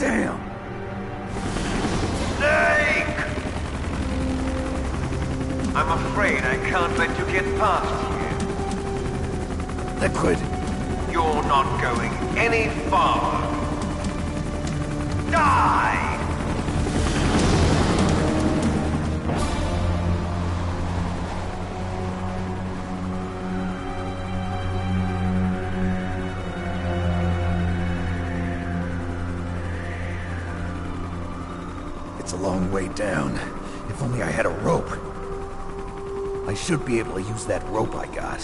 Damn! Snake! I'm afraid I can't let you get past here. Liquid! You're not going any farther. Die! It's a long way down. If only I had a rope. I should be able to use that rope I got.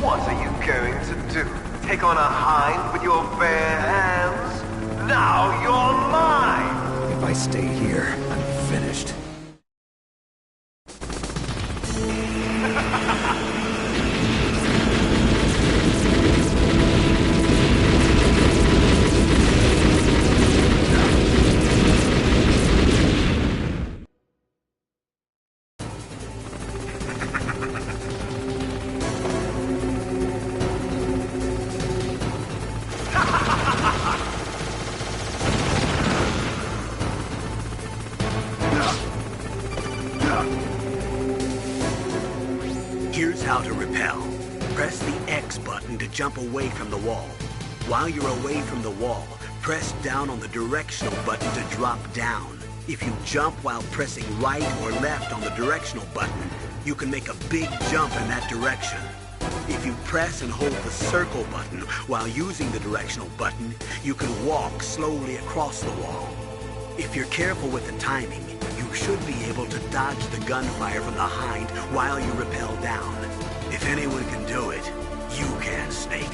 What are you going to do? Take on a hind with your bare hands? Now you're mine! If I stay here, I'm finished. Here's how to repel. Press the X button to jump away from the wall. While you're away from the wall, press down on the directional button to drop down. If you jump while pressing right or left on the directional button, you can make a big jump in that direction. If you press and hold the circle button while using the directional button, you can walk slowly across the wall. If you're careful with the timing, you should be able to dodge the gunfire from the hind while you rappel down. If anyone can do it, you can, Snake.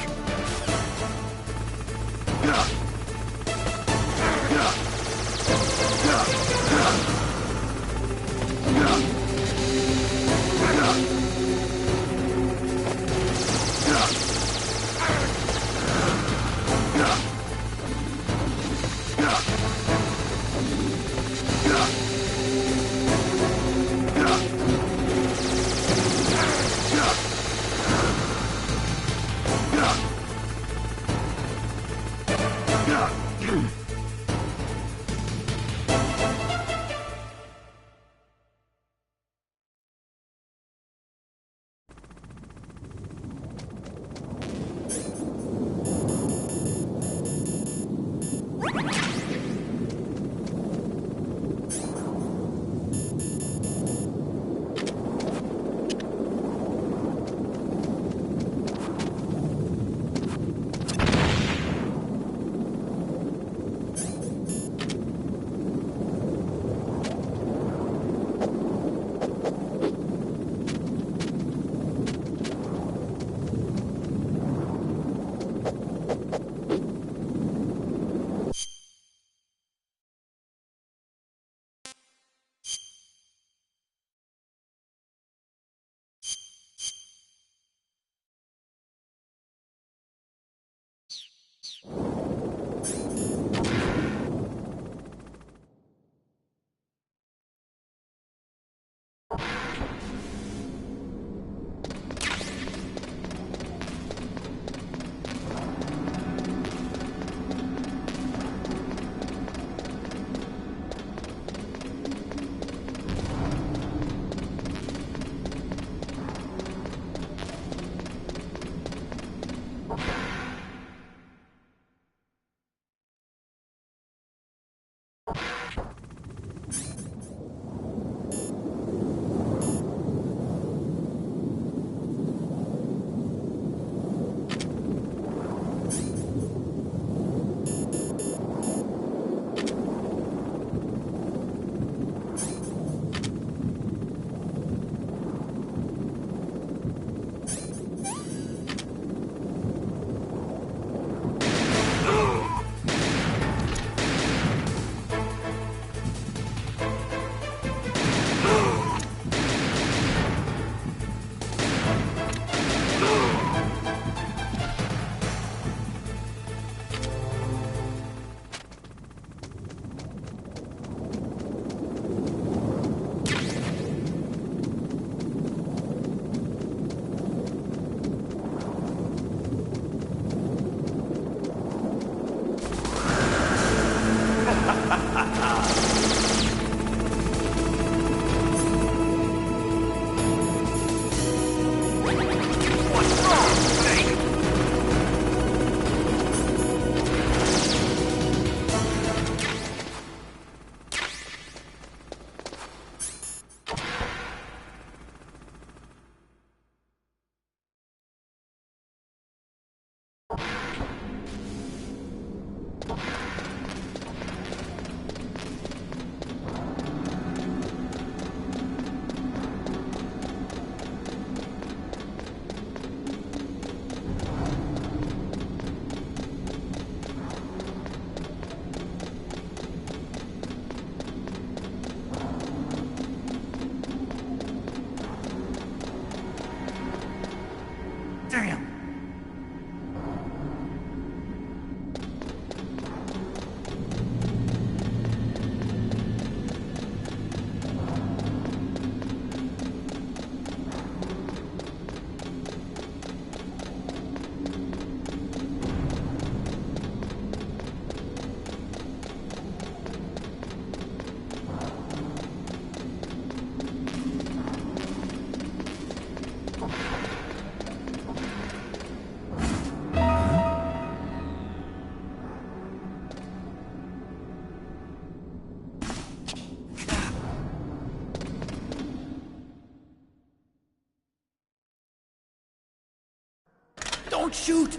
Don't shoot!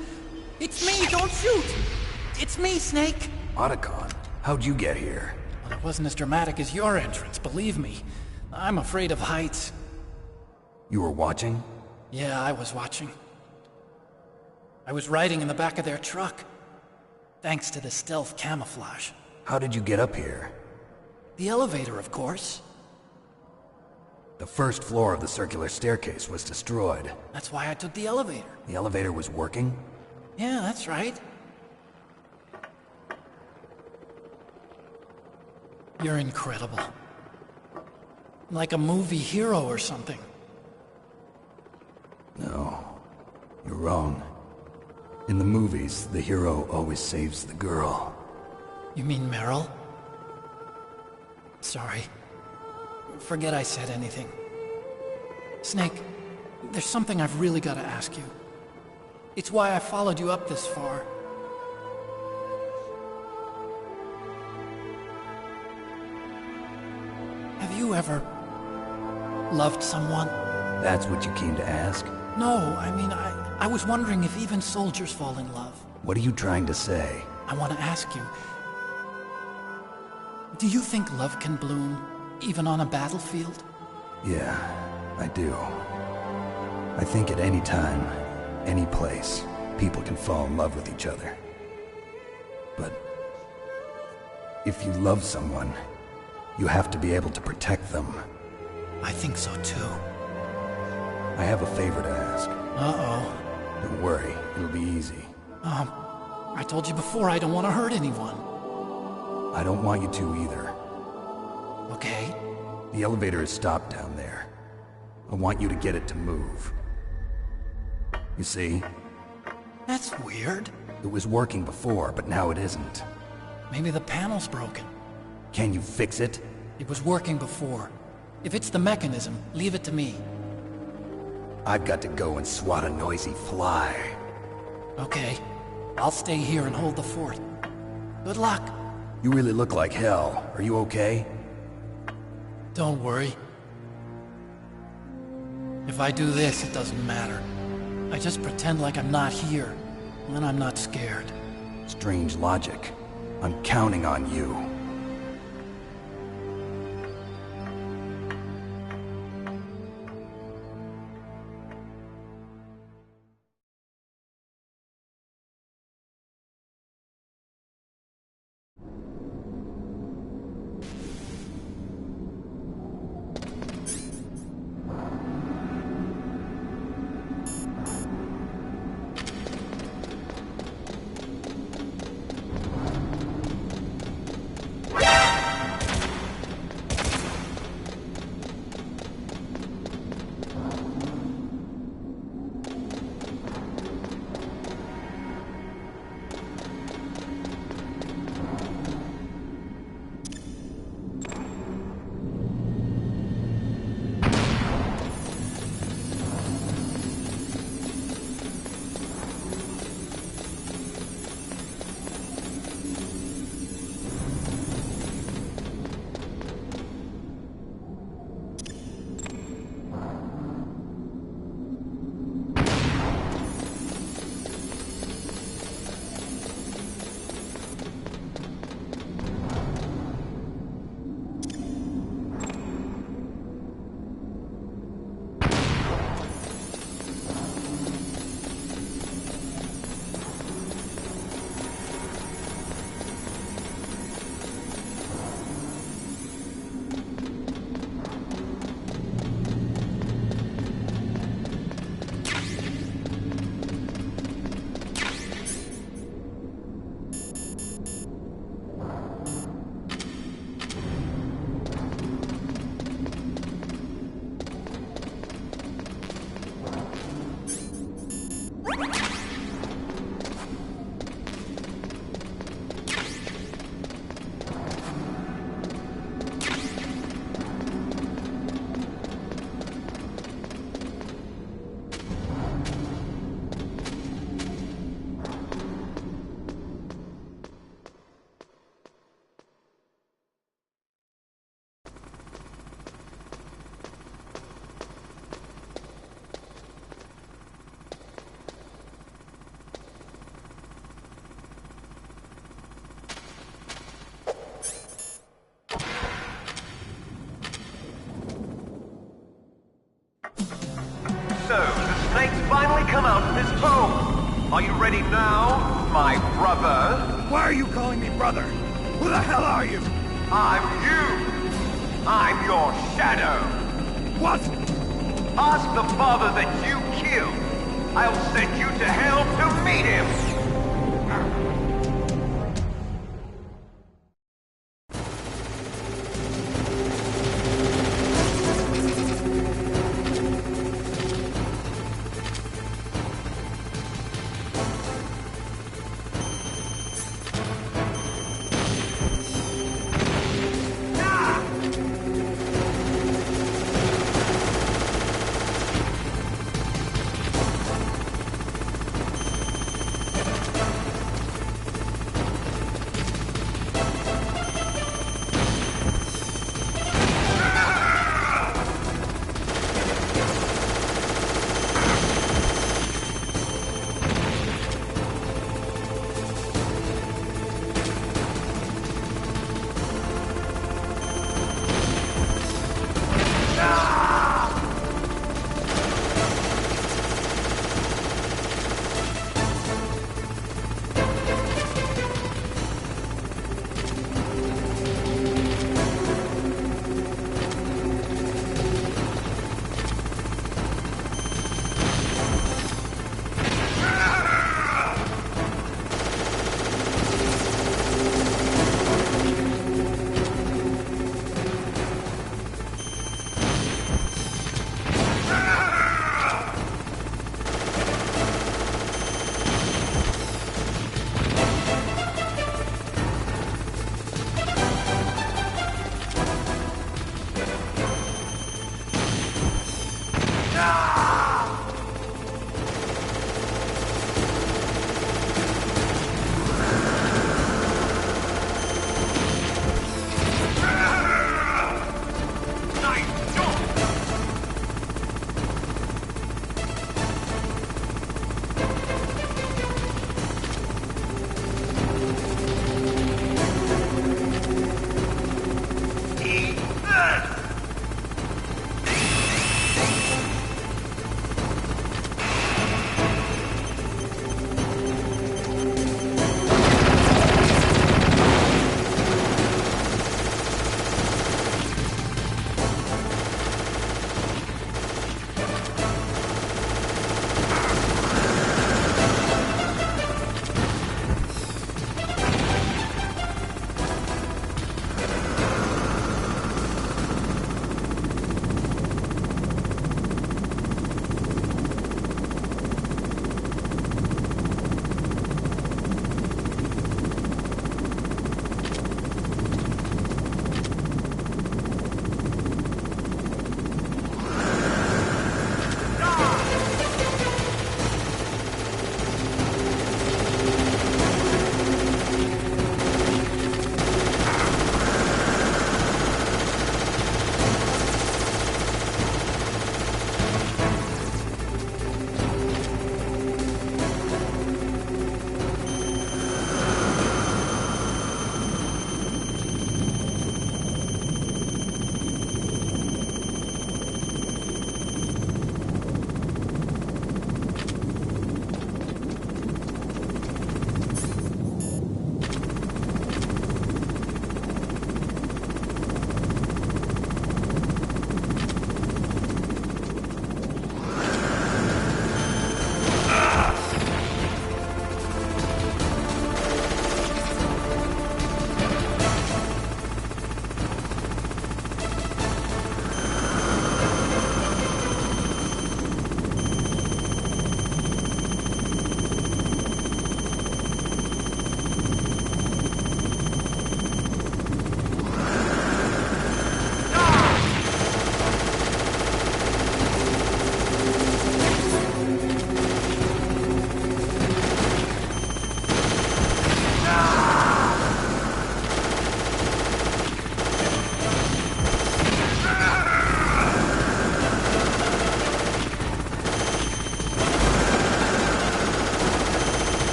It's me, don't shoot! It's me, Snake! Otacon, how'd you get here? Well, it wasn't as dramatic as your entrance, believe me. I'm afraid of heights. You were watching? Yeah, I was watching. I was riding in the back of their truck. Thanks to the stealth camouflage. How did you get up here? The elevator, of course. The first floor of the circular staircase was destroyed. That's why I took the elevator. The elevator was working? Yeah, that's right. You're incredible. Like a movie hero or something. No, you're wrong. In the movies, the hero always saves the girl. You mean Meryl? Sorry. Forget I said anything. Snake, there's something I've really got to ask you. It's why I followed you up this far. Have you ever loved someone? That's what you came to ask? No, I mean, I was wondering if even soldiers fall in love. What are you trying to say? I want to ask you, do you think love can bloom, even on a battlefield? Yeah, I do. I think at any time, any place, people can fall in love with each other. But if you love someone, you have to be able to protect them. I think so too. I have a favor to ask. Uh-oh. Don't worry, it'll be easy. I told you before I don't want to hurt anyone. I don't want you to either. Okay. The elevator is stopped down there. I want you to get it to move. You see? That's weird. It was working before, but now it isn't. Maybe the panel's broken. Can you fix it? It was working before. If it's the mechanism, leave it to me. I've got to go and swat a noisy fly. Okay. I'll stay here and hold the fort. Good luck. You really look like hell. Are you okay? Don't worry. If I do this, it doesn't matter. I just pretend like I'm not here, and then I'm not scared. Strange logic. I'm counting on you. out of his home. Are you ready now, my brother? Why are you calling me brother? Who the hell are you? I'm you. I'm your shadow. What? Ask the father that you killed. I'll send you to hell to meet him.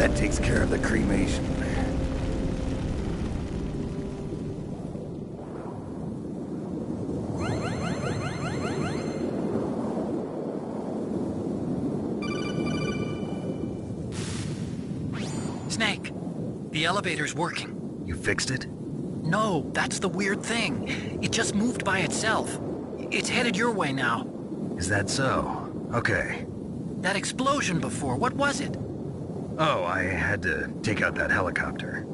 That takes care of the cremation. Snake, the elevator's working. You fixed it? No, that's the weird thing. It just moved by itself. It's headed your way now. Is that so? Okay. That explosion before, what was it? Oh, I had to take out that helicopter.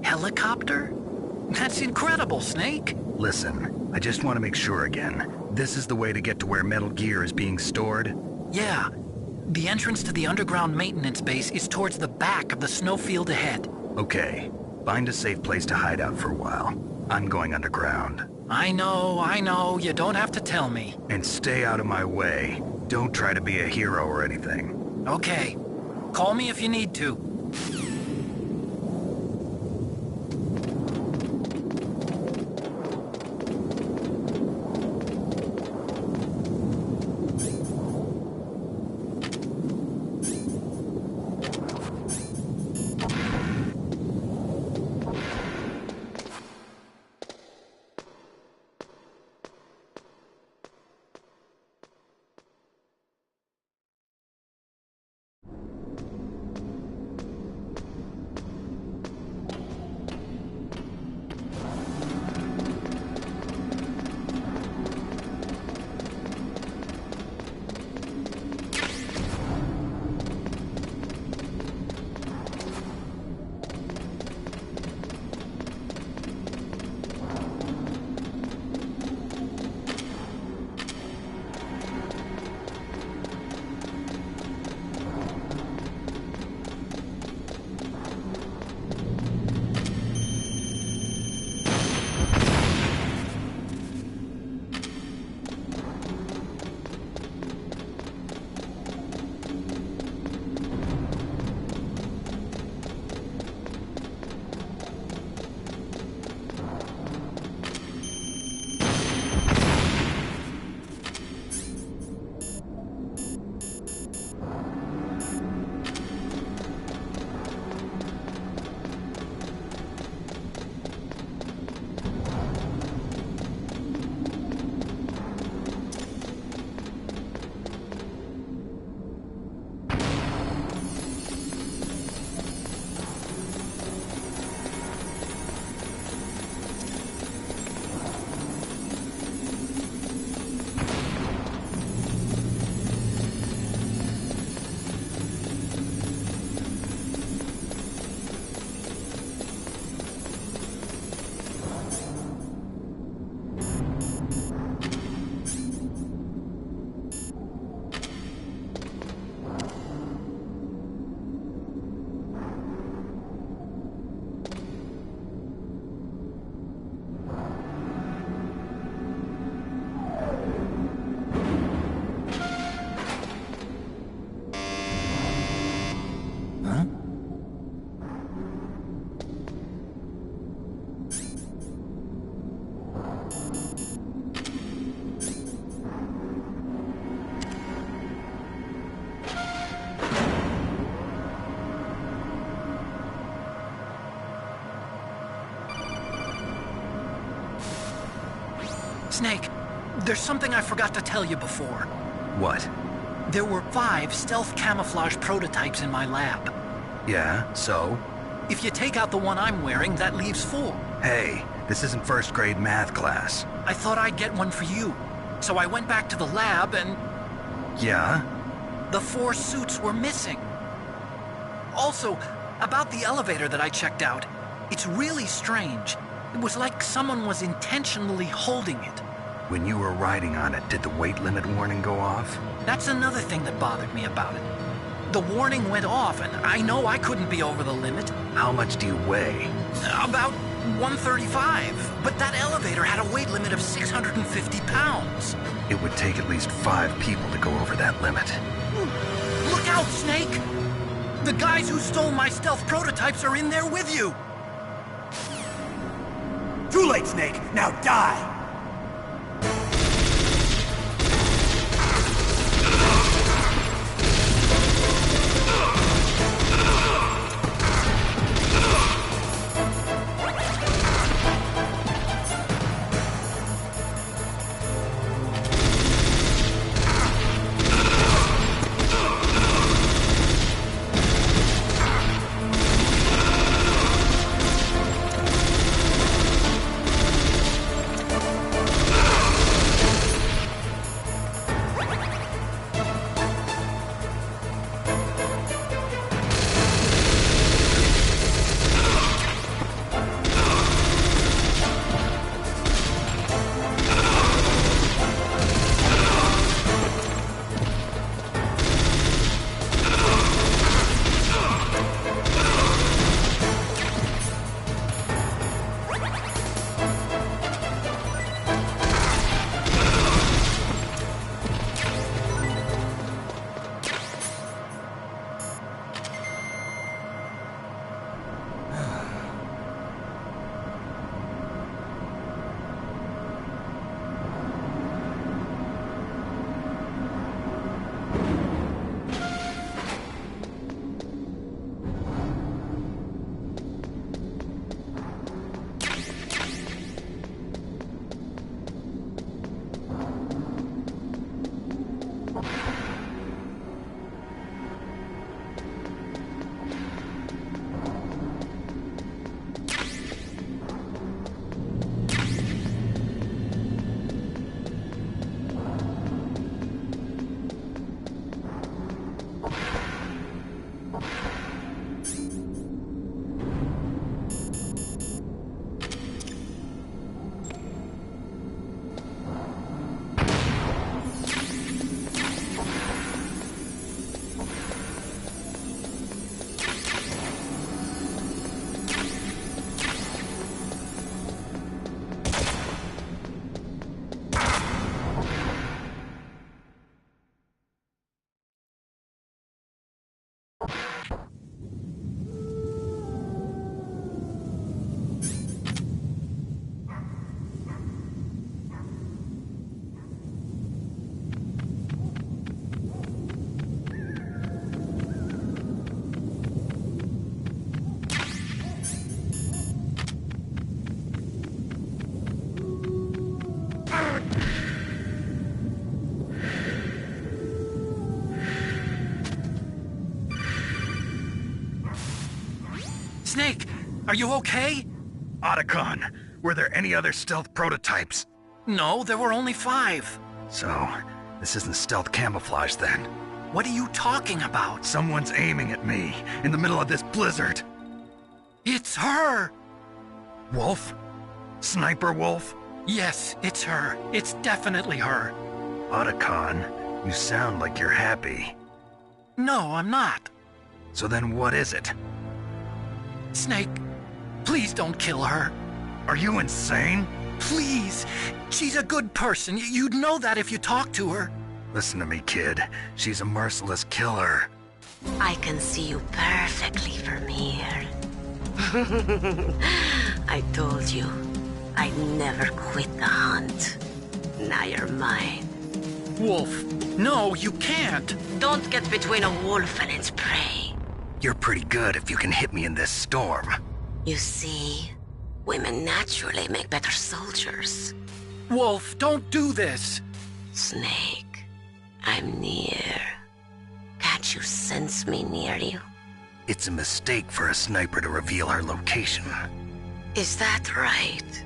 Helicopter? That's incredible, Snake. Listen, I just want to make sure again. This is the way to get to where Metal Gear is being stored? Yeah. The entrance to the underground maintenance base is towards the back of the snowfield ahead. Okay. Find a safe place to hide out for a while. I'm going underground. I know. You don't have to tell me. And stay out of my way. Don't try to be a hero or anything. Okay. Call me if you need to. Snake, there's something I forgot to tell you before. What? There were 5 stealth camouflage prototypes in my lab. Yeah, so? If you take out the one I'm wearing, that leaves 4. Hey, this isn't first grade math class. I thought I'd get one for you. So I went back to the lab and... Yeah? The 4 suits were missing. Also, about the elevator that I checked out, it's really strange. It was like someone was intentionally holding it. When you were riding on it, did the weight limit warning go off? That's another thing that bothered me about it. The warning went off, and I know I couldn't be over the limit. How much do you weigh? About 135. But that elevator had a weight limit of 650 pounds. It would take at least 5 people to go over that limit. Look out, Snake! The guys who stole my stealth prototypes are in there with you! Too late, Snake! Now die! Are you okay? Otacon, were there any other stealth prototypes? No, there were only 5. So, this isn't stealth camouflage then. What are you talking about? Someone's aiming at me in the middle of this blizzard. It's her! Wolf? Sniper Wolf? Yes, it's her. It's definitely her. Otacon, you sound like you're happy. No, I'm not. So then what is it? Snake, please don't kill her. Are you insane? Please. She's a good person. You'd know that if you talked to her. Listen to me, kid. She's a merciless killer. I can see you perfectly from here. I told you, I'd never quit the hunt. Now you're mine. Wolf, no, you can't. Don't get between a wolf and its prey. You're pretty good if you can hit me in this storm. You see, women naturally make better soldiers. Wolf, don't do this. Snake, I'm near. Can't you sense me near you? It's a mistake for a sniper to reveal her location. Is that right?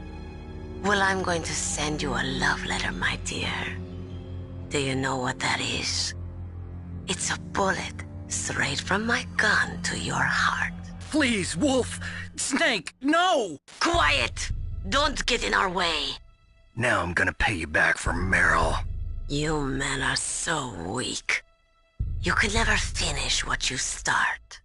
Well, I'm going to send you a love letter, my dear. Do you know what that is? It's a bullet straight from my gun to your heart. Please, Wolf. Snake, no! Quiet! Don't get in our way. Now I'm gonna pay you back for Meryl. You men are so weak. You can never finish what you start.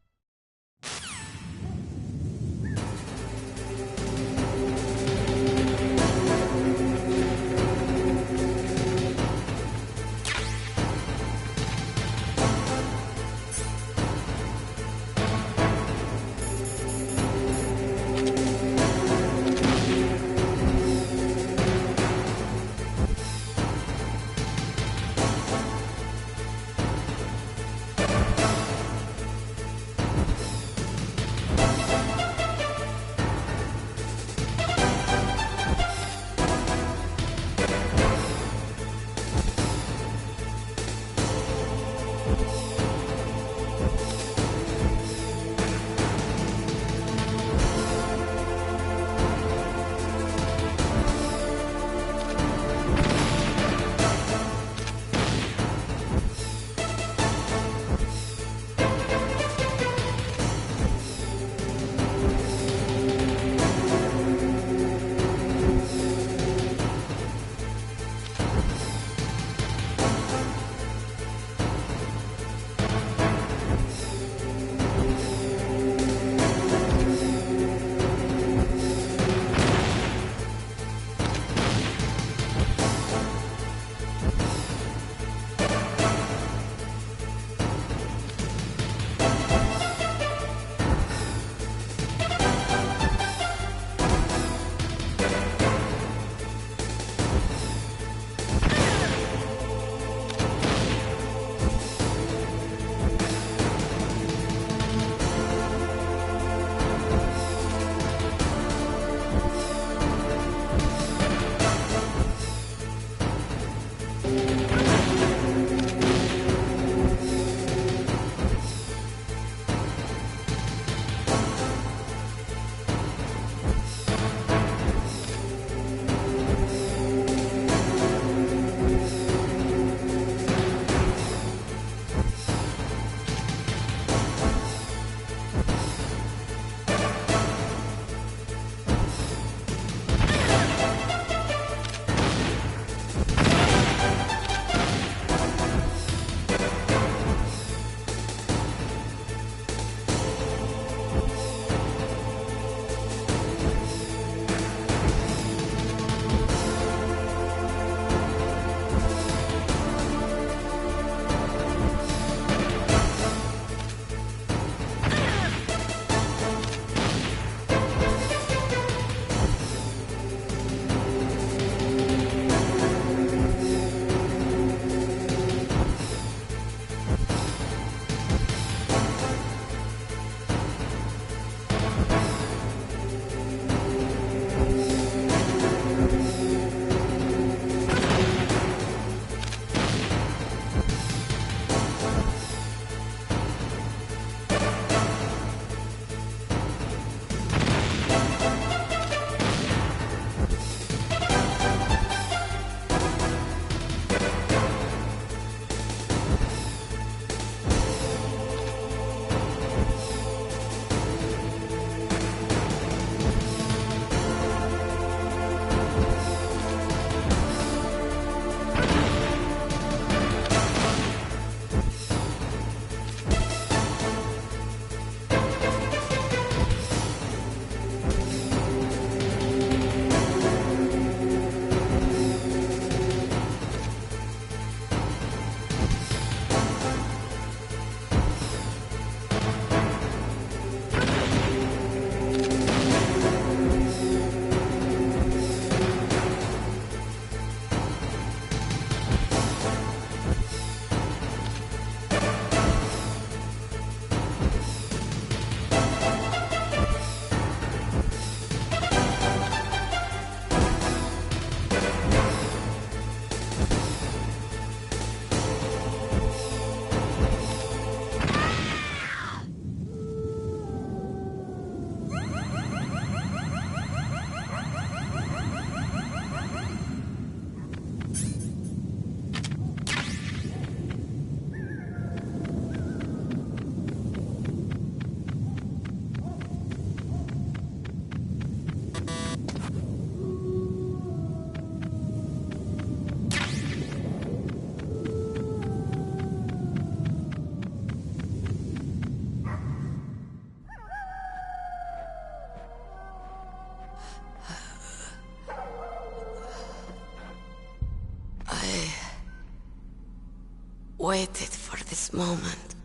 waited for this moment.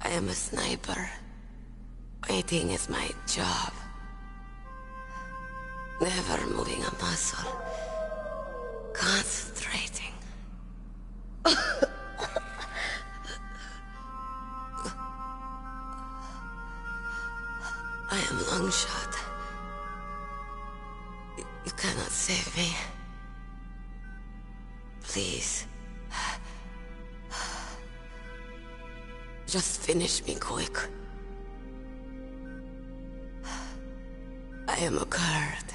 I am a sniper. Waiting is my job. Never moving a muscle. Concentrating. I am long shot. You cannot save me. Please. Just finish me quick. I am a Kurd.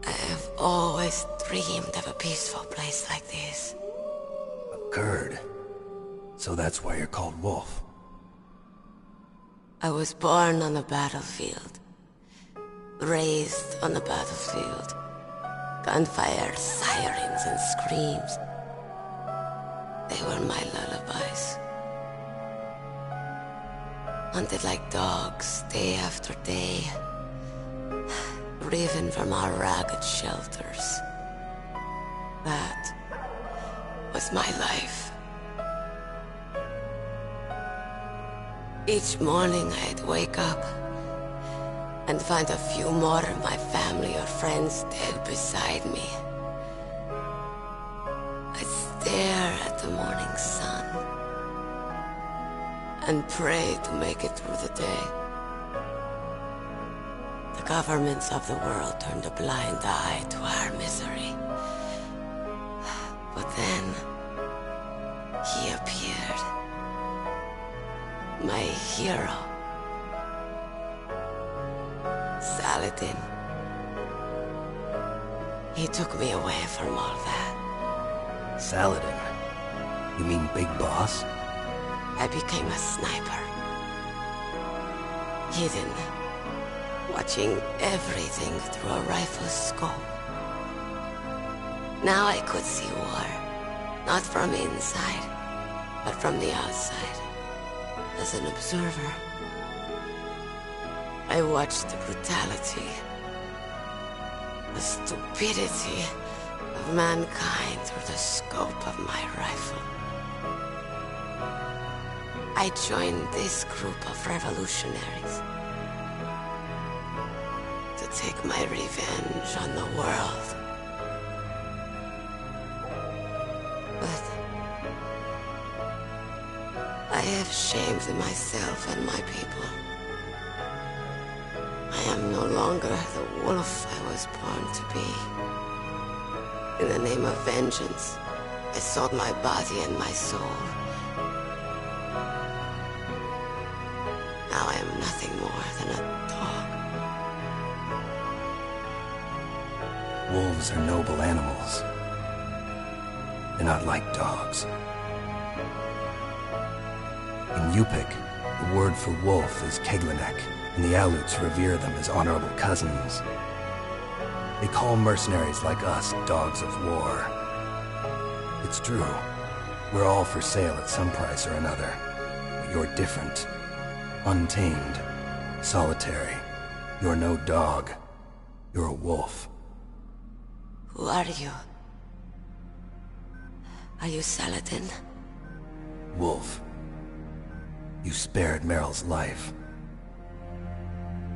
I have always dreamed of a peaceful place like this. A Kurd? So that's why you're called Wolf. I was born on the battlefield. Raised on the battlefield. Gunfire, sirens, and screams. They were my lullabies. Hunted like dogs, day after day. Driven from our ragged shelters. That was my life. Each morning I'd wake up and find a few more of my family or friends dead beside me. I'd stare at the morning sun and pray to make it through the day. The governments of the world turned a blind eye to our misery. But then, he appeared. My hero. Saladin. He took me away from all that. Saladin? You mean Big Boss? I became a sniper. Hidden. Watching everything through a rifle's scope. Now I could see war. Not from inside, but from the outside. As an observer. I watched the brutality, the stupidity of mankind through the scope of my rifle. I joined this group of revolutionaries to take my revenge on the world. But I have shamed myself and my people. I am no longer the wolf I was born to be. In the name of vengeance, I sold my body and my soul. Now I am nothing more than a dog. Wolves are noble animals. They're not like dogs. In Yupik, the word for wolf is Keglanek, and the Aleuts revere them as honorable cousins. They call mercenaries like us dogs of war. It's true. We're all for sale at some price or another. But you're different. Untamed. Solitary. You're no dog. You're a wolf. Who are you? Are you Saladin? Wolf. You spared Meryl's life.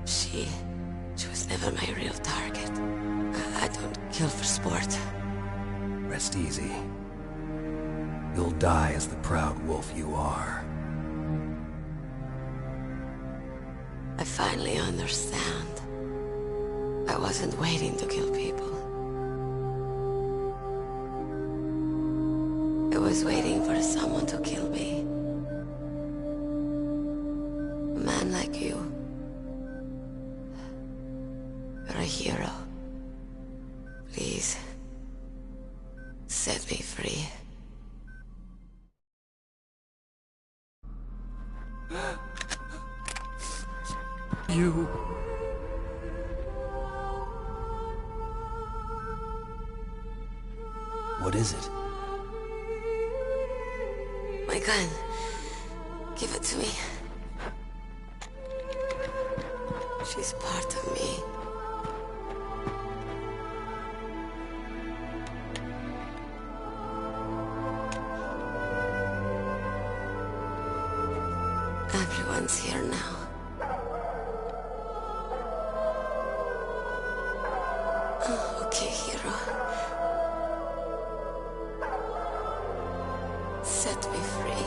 She was never my real target. I don't kill for sport. Rest easy. You'll die as the proud wolf you are. I finally understand. I wasn't waiting to kill people. I was waiting for someone to kill me. A man like you. You're a hero. Please, set me free. You... What is it? My gun. Give it to me. She's part of me. Okay, hero. Set me free.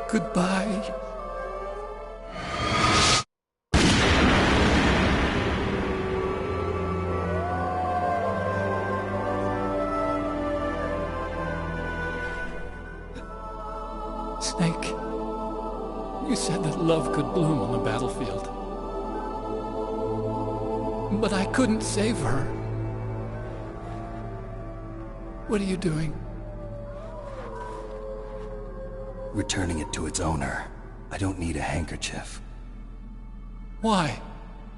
Goodbye. Snake, you said that love could bloom on the battlefield. But I couldn't save her. What are you doing? Returning it to its owner. I don't need a handkerchief. Why?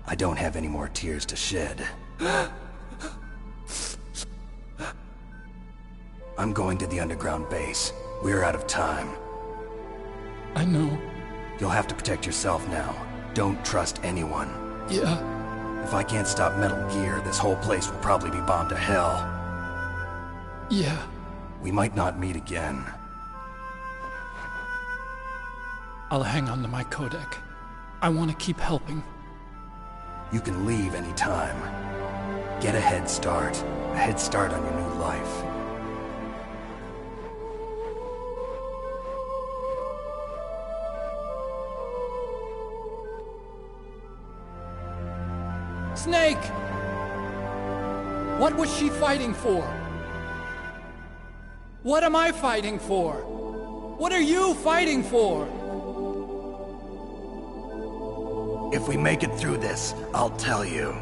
I don't have any more tears to shed. I'm going to the underground base. We're out of time. I know. You'll have to protect yourself now. Don't trust anyone. Yeah. If I can't stop Metal Gear, this whole place will probably be bombed to hell. Yeah. We might not meet again. I'll hang on to my codec. I want to keep helping. You can leave anytime. Get a head start. A head start on your new life. Snake! What was she fighting for? What am I fighting for? What are you fighting for? If we make it through this, I'll tell you.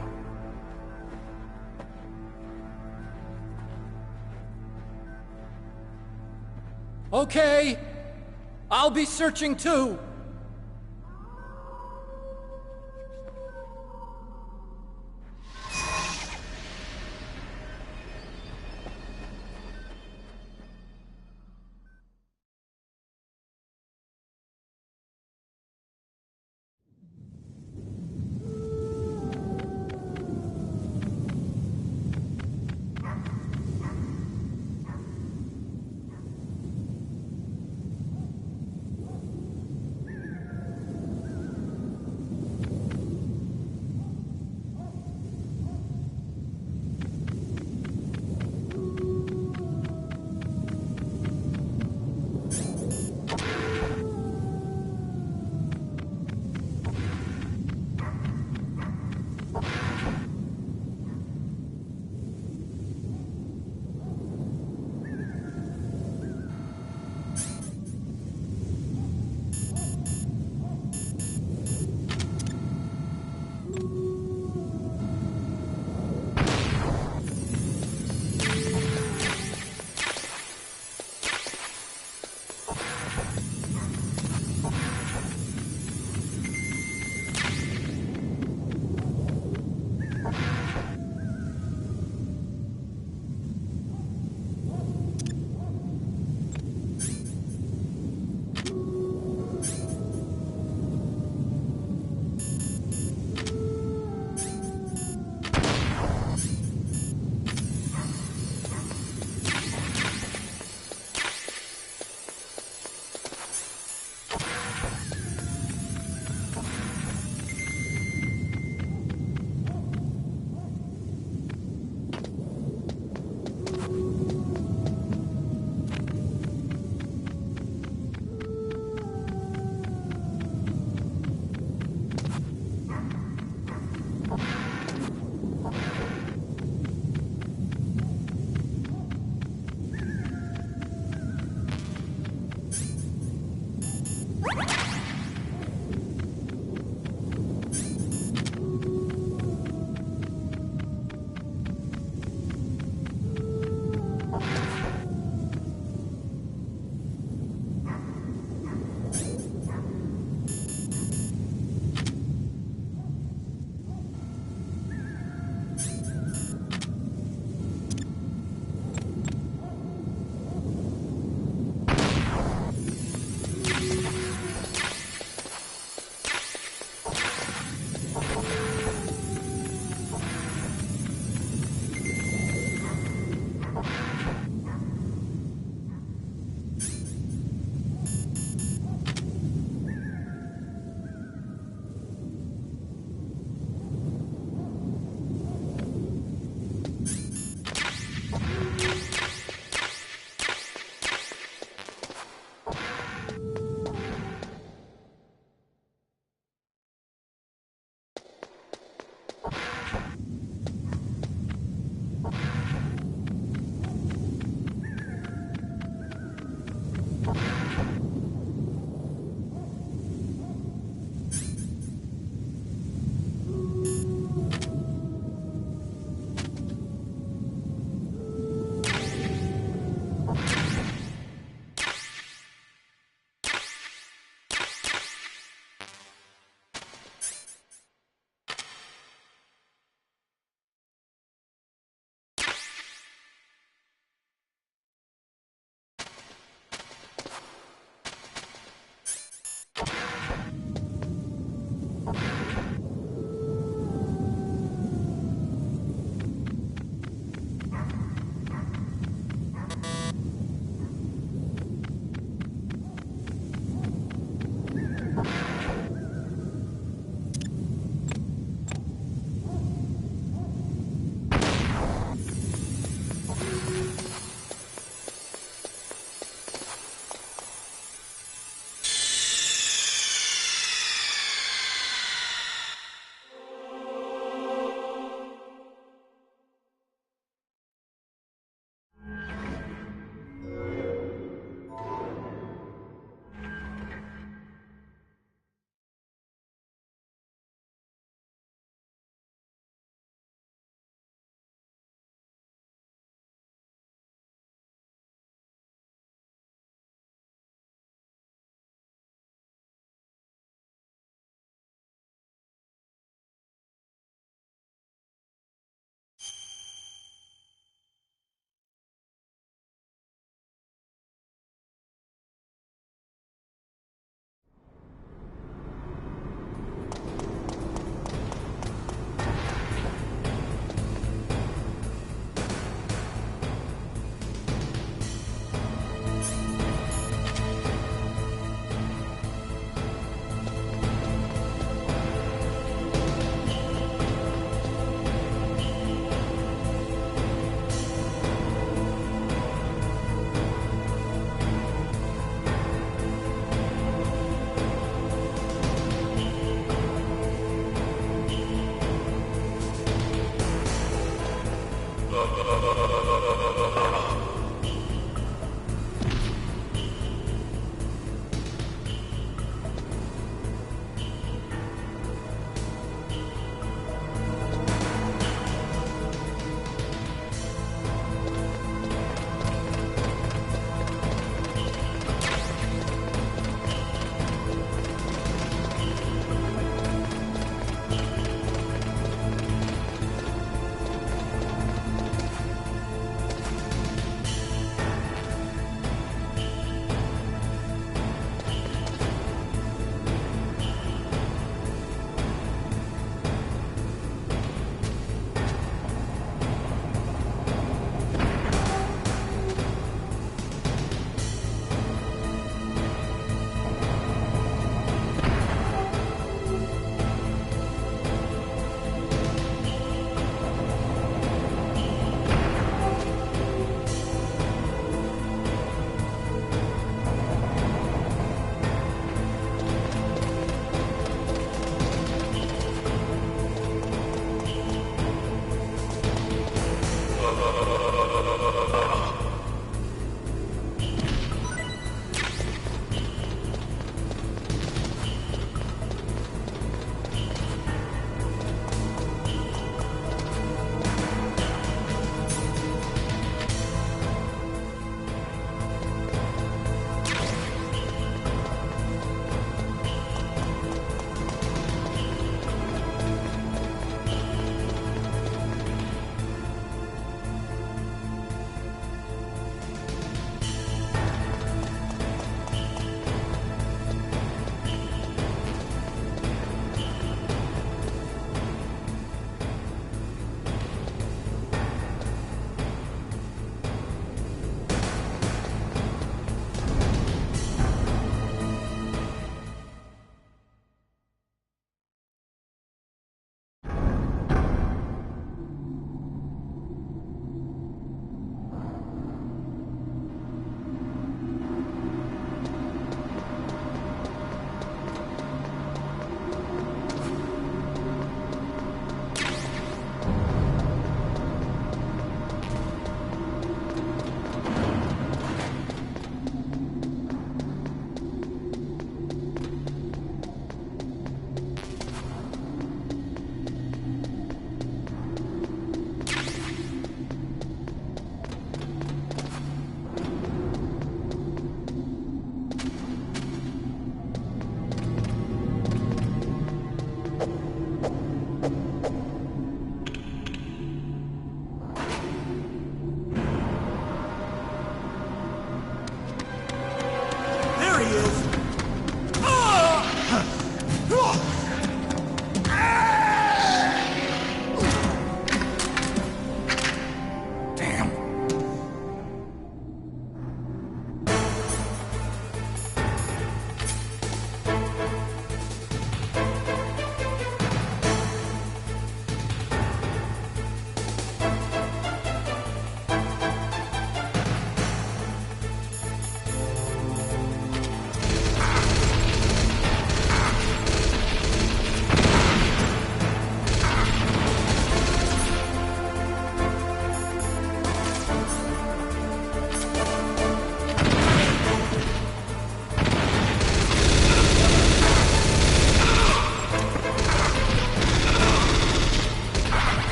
Okay. I'll be searching too.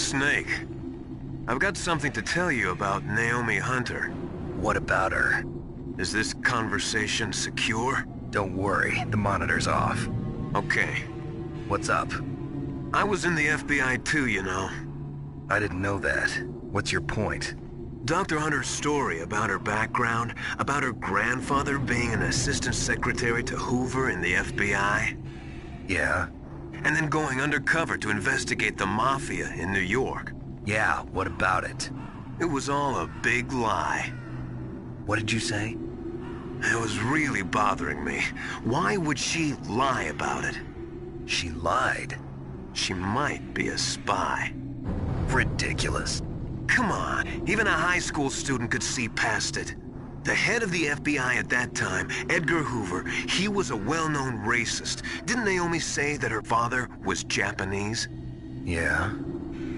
Snake, I've got something to tell you about Naomi Hunter. What about her? Is this conversation secure? Don't worry, the monitor's off. Okay. What's up? I was in the FBI too, you know. I didn't know that. What's your point? Dr. Hunter's story about her background, about her grandfather being an assistant secretary to Hoover in the FBI. Yeah? And then going undercover to investigate the Mafia in New York. Yeah, what about it? It was all a big lie. What did you say? It was really bothering me. Why would she lie about it? She lied. She might be a spy. Ridiculous. Come on, even a high school student could see past it. The head of the FBI at that time, Edgar Hoover, he was a well-known racist. Didn't Naomi say that her father was Japanese? Yeah?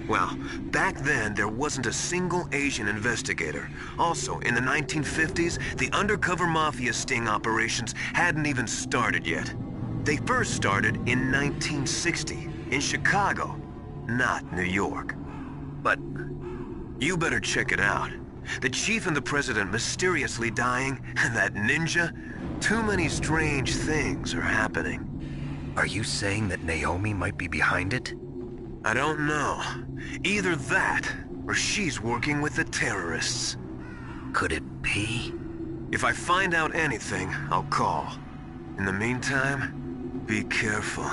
Well, back then, there wasn't a single Asian investigator. Also, in the 1950s, the undercover mafia sting operations hadn't even started yet. They first started in 1960, in Chicago, not New York. But you better check it out. The chief and the president mysteriously dying, and that ninja? Too many strange things are happening. are you saying that Naomi might be behind it? I don't know. Either that, or she's working with the terrorists. Could it be? If I find out anything, I'll call. In the meantime, be careful.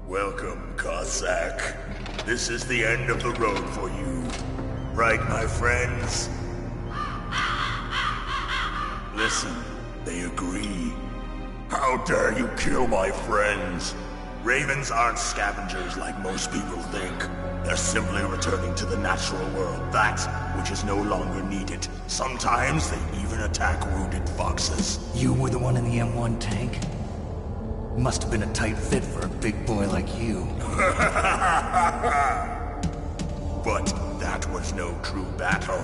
Welcome, Cossack. This is the end of the road for you. Right, my friends? Listen, they agree. How dare you kill my friends? Ravens aren't scavengers like most people think. They're simply returning to the natural world, that which is no longer needed. Sometimes they even attack wounded foxes. You were the one in the M1 tank? Must have been a tight fit for a big boy like you. But that was no true battle.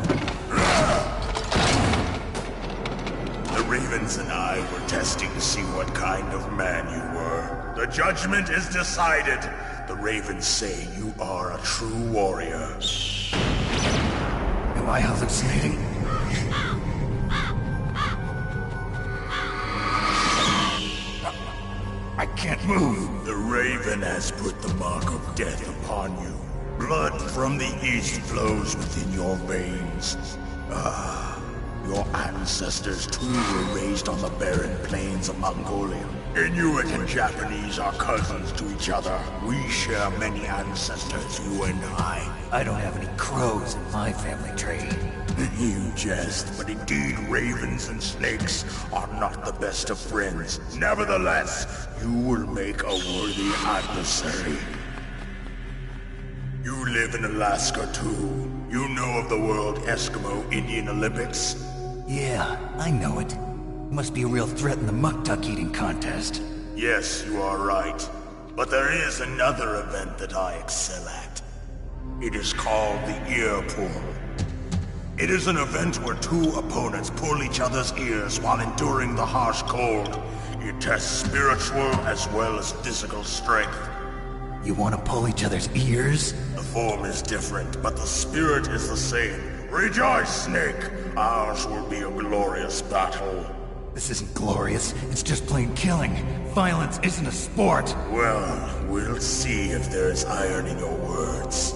The Ravens and I were testing to see what kind of man you were. The judgment is decided. The Ravens say you are a true warrior. Am I hallucinating? I can't move. The Raven has put the mark of death upon you. Blood from the east flows within your veins. Your ancestors too were raised on the barren plains of Mongolia. Inuit and Japanese are cousins to each other. We share many ancestors, you and I. I don't have any crows in my family tree. You jest, but indeed ravens and snakes are not the best of friends. Nevertheless, you will make a worthy adversary. You live in Alaska too. You know of the World Eskimo Indian Olympics? Yeah, I know it. Must be a real threat in the muck-duck eating contest. Yes, you are right. But there is another event that I excel at. It is called the ear pull. It is an event where two opponents pull each other's ears while enduring the harsh cold. It tests spiritual as well as physical strength. You want to pull each other's ears? The form is different, but the spirit is the same. Rejoice, Snake! Ours will be a glorious battle. This isn't glorious. It's just plain killing. Violence isn't a sport. Well, we'll see if there is iron in your words.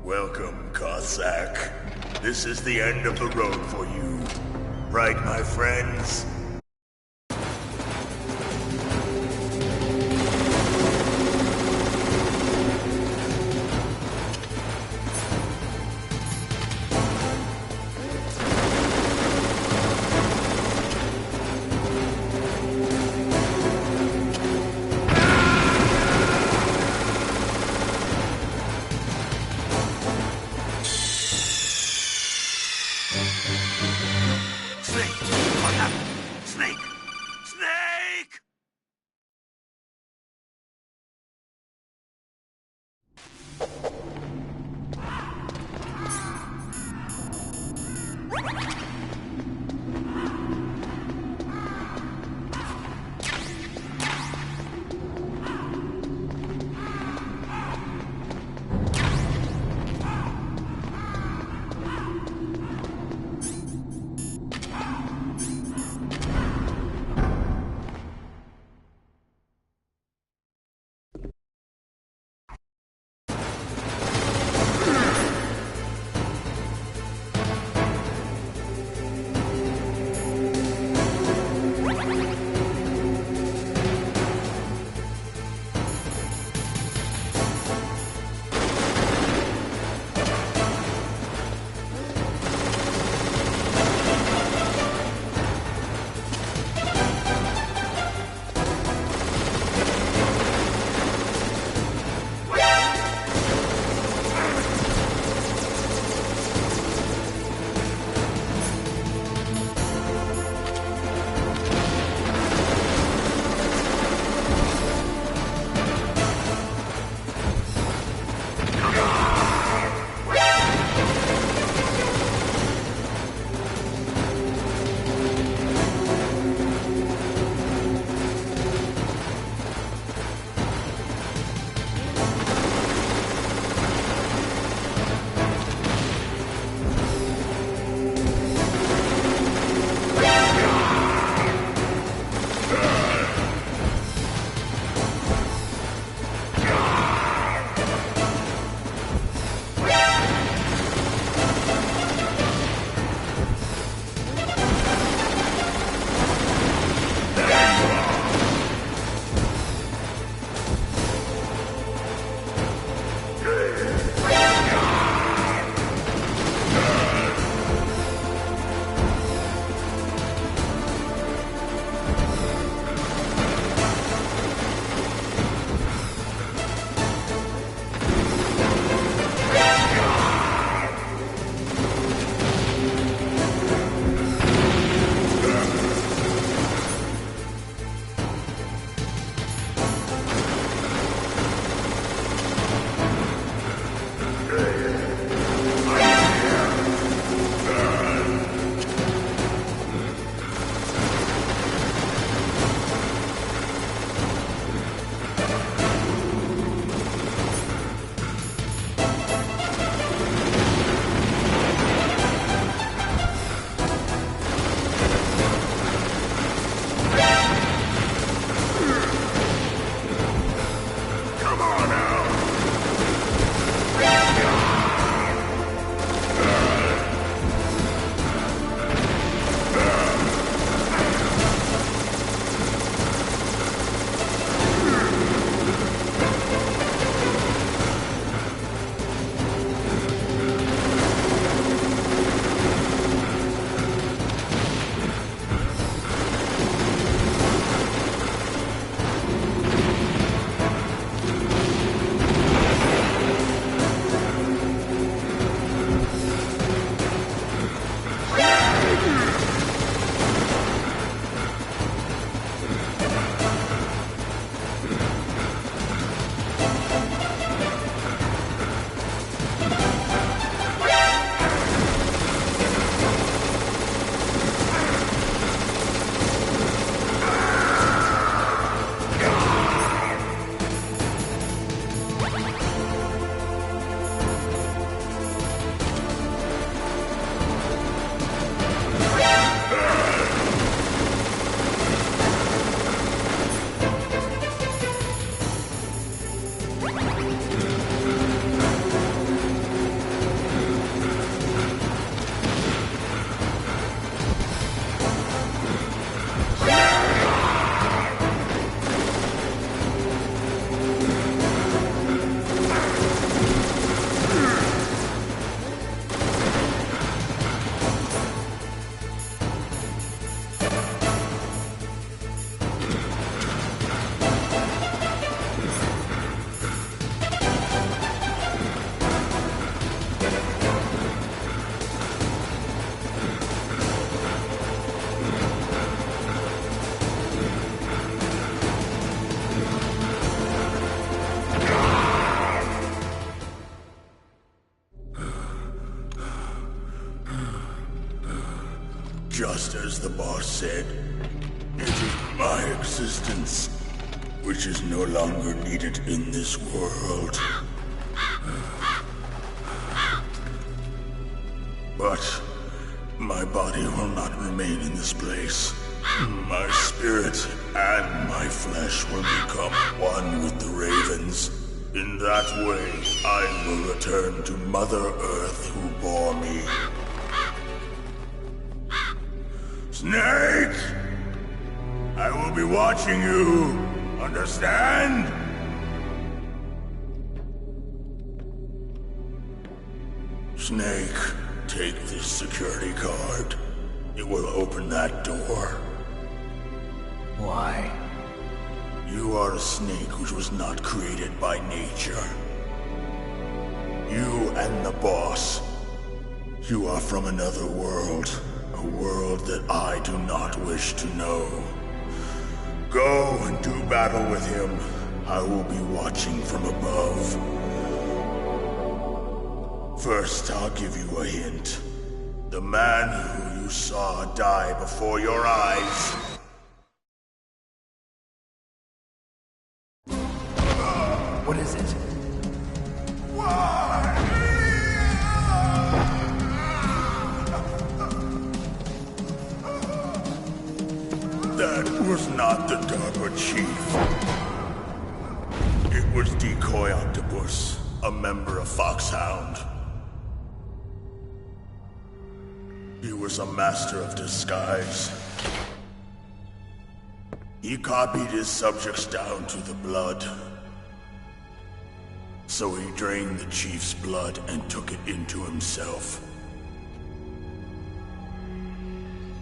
Welcome, Cossack. This is the end of the road for you. Right, my friends? Snake! What happened? Snake! Snake! Just as the boss said, it is my existence which is no longer needed in this world. But my body will not remain in this place. My spirit and my flesh will become one with the ravens. In that way, I will return to Mother Earth who bore me. Snake! I will be watching you. Understand? Snake, take this security card. It will open that door. Why? You are a snake which was not created by nature. You and the boss. You are from another world. A world that I do not wish to know. Go and do battle with him. I will be watching from above. First, I'll give you a hint. The man who you saw die before your eyes. What is it? That was not the Darker Chief. It was Decoy Octopus, a member of Foxhound. He was a master of disguise. He copied his subjects down to the blood. So he drained the Chief's blood and took it into himself.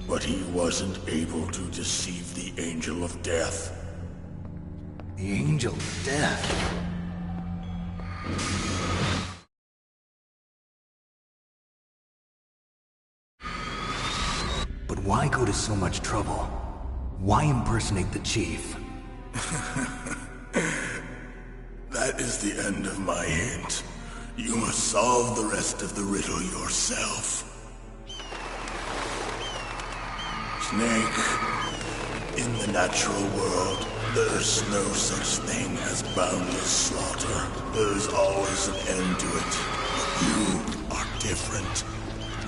But he wasn't able to deceive the Angel of Death. The Angel of Death? But why go to so much trouble? Why impersonate the Chief? That is the end of my hint. You must solve the rest of the riddle yourself. Snake, in the natural world, there's no such thing as boundless slaughter. There's always an end to it. But you are different.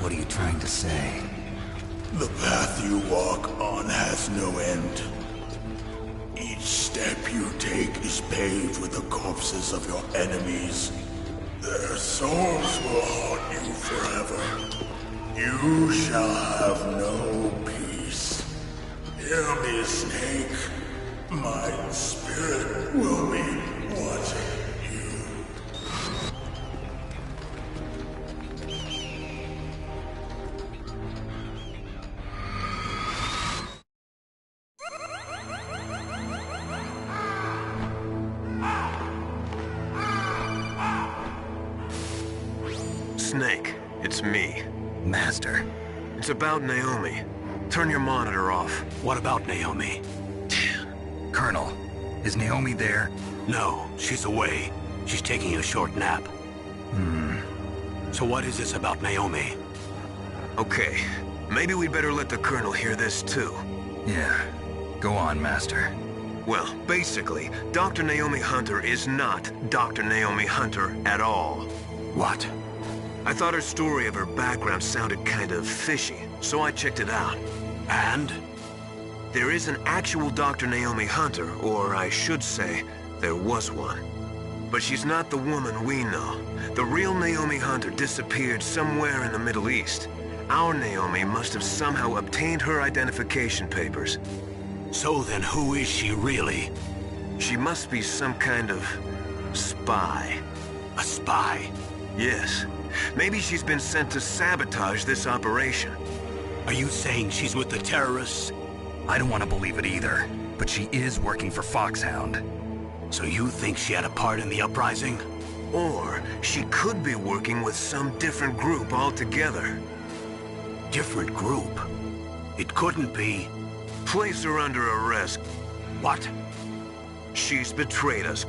What are you trying to say? The path you walk on has no end. Each step you take is paved with the corpses of your enemies. Their souls will haunt you forever. You shall have no peace. Hear me, Snake. My spirit will be watching you. Snake, it's me. Master. It's about Naomi. Turn your monitor off. What about Naomi? Colonel, is Naomi there? No, she's away. She's taking a short nap. So what is this about Naomi? Okay, maybe we'd better let the Colonel hear this too. Yeah. Go on, Master. Well, basically, Dr. Naomi Hunter is not Dr. Naomi Hunter at all. What? I thought her story of her background sounded kind of fishy, so I checked it out. And? There is an actual Dr. Naomi Hunter, or I should say, there was one. But she's not the woman we know. The real Naomi Hunter disappeared somewhere in the Middle East. Our Naomi must have somehow obtained her identification papers. So then who is she really? She must be some kind of spy. A spy? Yes. Maybe she's been sent to sabotage this operation. Are you saying she's with the terrorists? I don't want to believe it either, but she is working for Foxhound. So you think she had a part in the uprising? Or she could be working with some different group altogether. Different group? It couldn't be. Place her under arrest. What? She's betrayed us.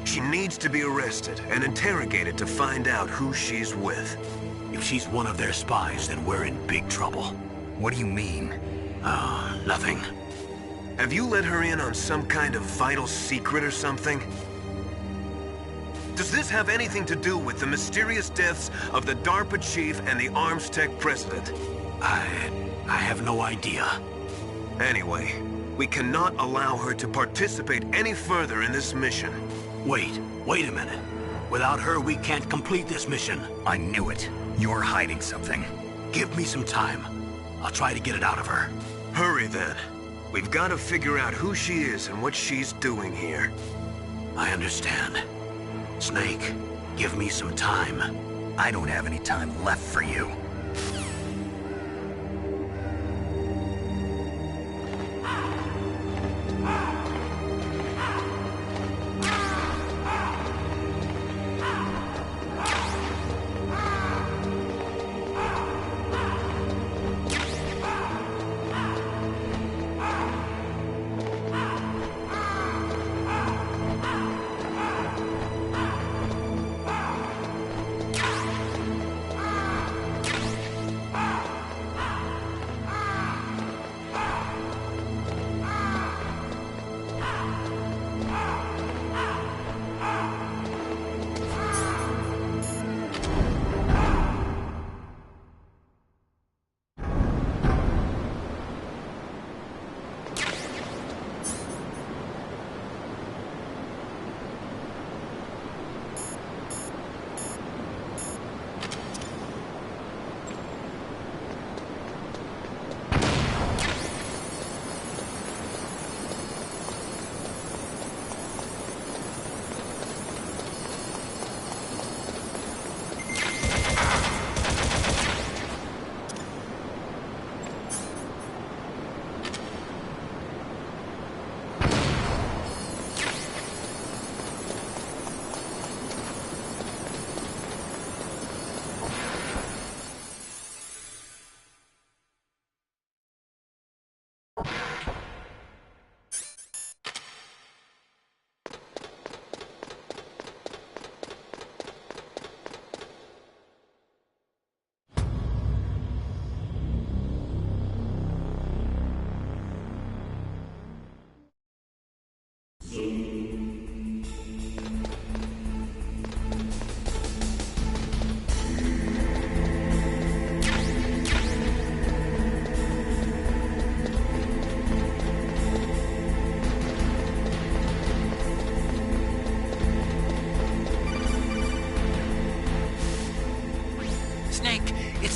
She needs to be arrested and interrogated to find out who she's with. If she's one of their spies, then we're in big trouble. What do you mean? Oh, nothing. Have you let her in on some kind of vital secret or something? Does this have anything to do with the mysterious deaths of the DARPA chief and the Arms Tech president? I have no idea. Anyway, we cannot allow her to participate any further in this mission. Wait a minute. Without her, we can't complete this mission. I knew it. You're hiding something. Give me some time. I'll try to get it out of her. Hurry then. We've got to figure out who she is and what she's doing here. I understand. Snake, give me some time. I don't have any time left for you.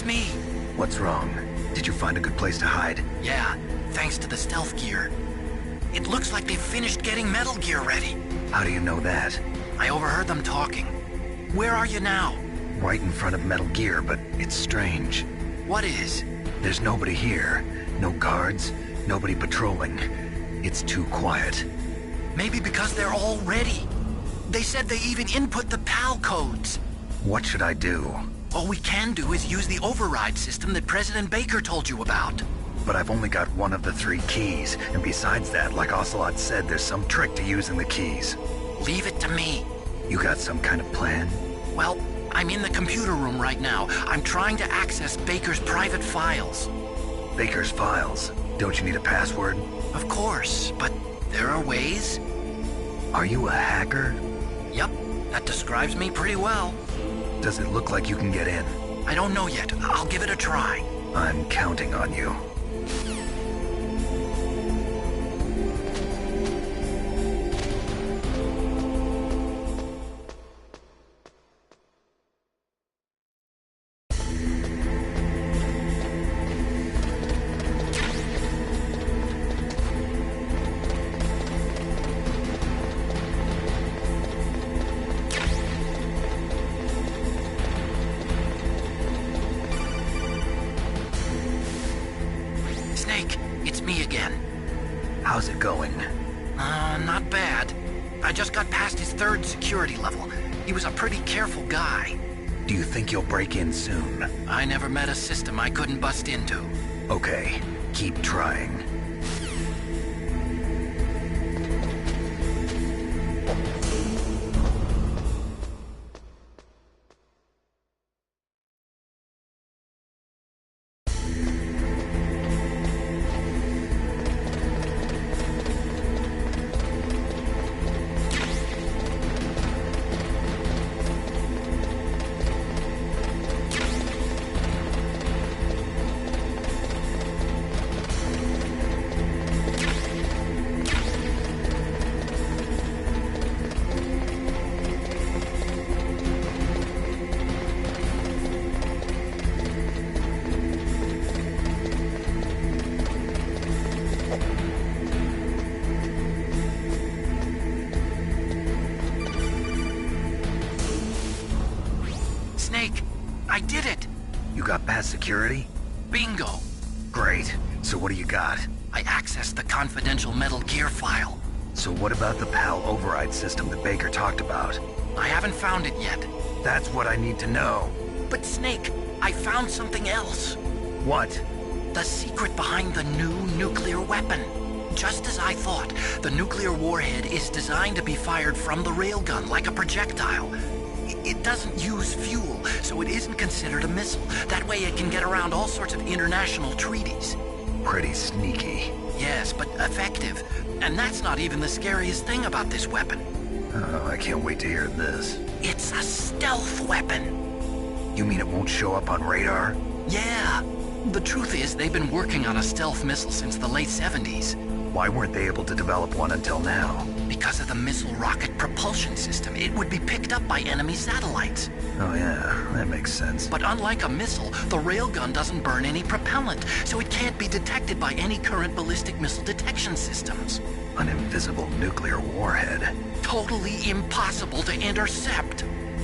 me. What's wrong? Did you find a good place to hide? Yeah, thanks to the stealth gear. It looks like they've finished getting Metal Gear ready. How do you know that? I overheard them talking. Where are you now? Right in front of Metal Gear, but it's strange. What is? There's nobody here. No guards, nobody patrolling. It's too quiet. Maybe because they're all ready. They said they even input the PAL codes. What should I do? All we can do is use the override system that President Baker told you about. But I've only got one of the 3 keys, and besides that, like Ocelot said, there's some trick to using the keys. Leave it to me. You got some kind of plan? Well, I'm in the computer room right now. I'm trying to access Baker's private files. Baker's files? Don't you need a password? Of course, but there are ways. Are you a hacker? Yep, that describes me pretty well. Does it look like you can get in? I don't know yet. I'll give it a try. I'm counting on you. How's it going? Not bad. I just got past his 3rd security level. He was a pretty careful guy. Do you think you'll break in soon? I never met a system I couldn't bust into. Okay, keep trying. Snake, I did it! You got past security? Bingo! Great. So what do you got? I accessed the confidential Metal Gear file. So what about the PAL override system that Baker talked about? I haven't found it yet. That's what I need to know. But Snake, I found something else. What? The secret behind the new nuclear weapon. Just as I thought, the nuclear warhead is designed to be fired from the railgun like a projectile. It doesn't use fuel, so it isn't considered a missile. That way it can get around all sorts of international treaties. Pretty sneaky. Yes, but effective. And that's not even the scariest thing about this weapon. Oh, I can't wait to hear this. It's a stealth weapon. You mean it won't show up on radar? Yeah. The truth is, they've been working on a stealth missile since the late 70s. Why weren't they able to develop one until now? Because of the missile rocket propulsion system, it would be picked up by enemy satellites. Oh yeah, that makes sense. But unlike a missile, the railgun doesn't burn any propellant, so it can't be detected by any current ballistic missile detection systems. An invisible nuclear warhead. Totally impossible to intercept.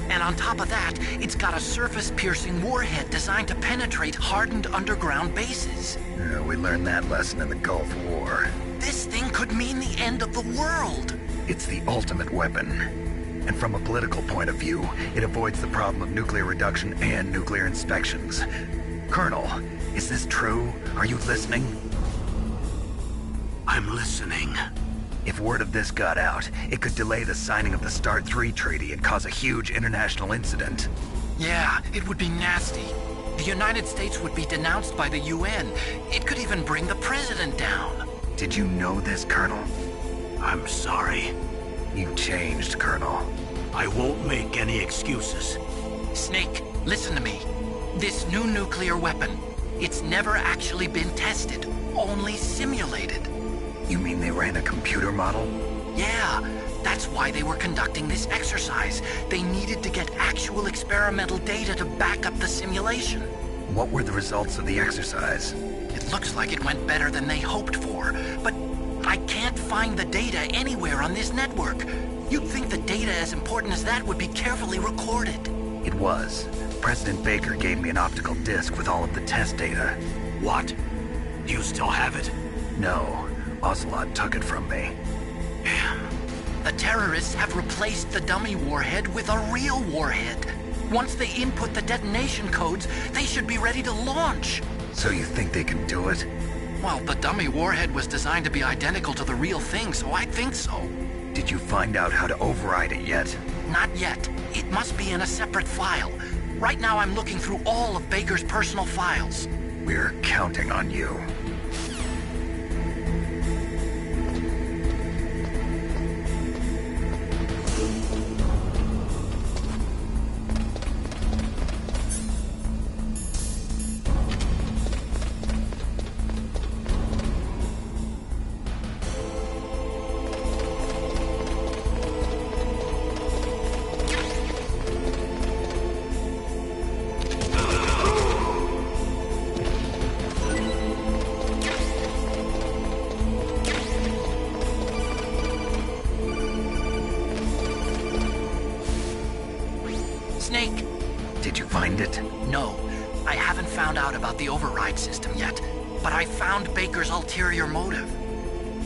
And on top of that, it's got a surface-piercing warhead designed to penetrate hardened underground bases. Yeah, we learned that lesson in the Gulf War. This thing could mean the end of the world. It's the ultimate weapon. And from a political point of view, it avoids the problem of nuclear reduction and nuclear inspections. Colonel, is this true? Are you listening? I'm listening. If word of this got out, it could delay the signing of the START 3 treaty and cause a huge international incident. Yeah, it would be nasty. The United States would be denounced by the UN. It could even bring the president down. Did you know this, Colonel? I'm sorry. You changed, Colonel. I won't make any excuses. Snake, listen to me. This new nuclear weapon, it's never actually been tested, only simulated. You mean they ran a computer model? Yeah, that's why they were conducting this exercise. They needed to get actual experimental data to back up the simulation. What were the results of the exercise? It looks like it went better than they hoped for, but I can't find the data anywhere on this network. You'd think the data as important as that would be carefully recorded. It was. President Baker gave me an optical disc with all of the test data. What? Do you still have it? No. Ocelot took it from me. The terrorists have replaced the dummy warhead with a real warhead. Once they input the detonation codes, they should be ready to launch. So you think they can do it? Well, the dummy warhead was designed to be identical to the real thing, so I think so. Did you find out how to override it yet? Not yet. It must be in a separate file. Right now I'm looking through all of Baker's personal files. We're counting on you. Snake? Did you find it? No. I haven't found out about the override system yet, but I found Baker's ulterior motive.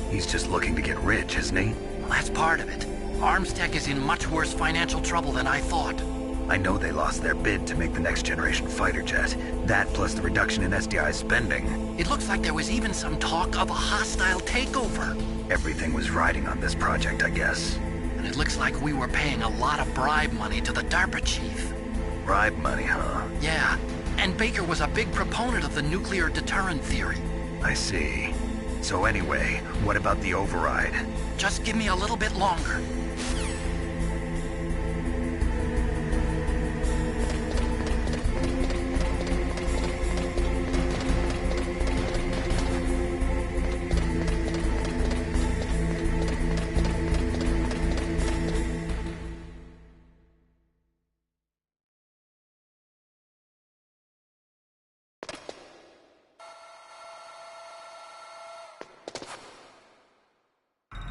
He's just looking to get rich, isn't he? Well, that's part of it. Armstech is in much worse financial trouble than I thought. I know they lost their bid to make the next generation fighter jet. That plus the reduction in SDI spending. It looks like there was even some talk of a hostile takeover. Everything was riding on this project, I guess. And it looks like we were paying a lot of bribe money to the DARPA chief. Bribe money, huh? Yeah, and Baker was a big proponent of the nuclear deterrent theory. I see. So anyway, what about the override? Just give me a little bit longer.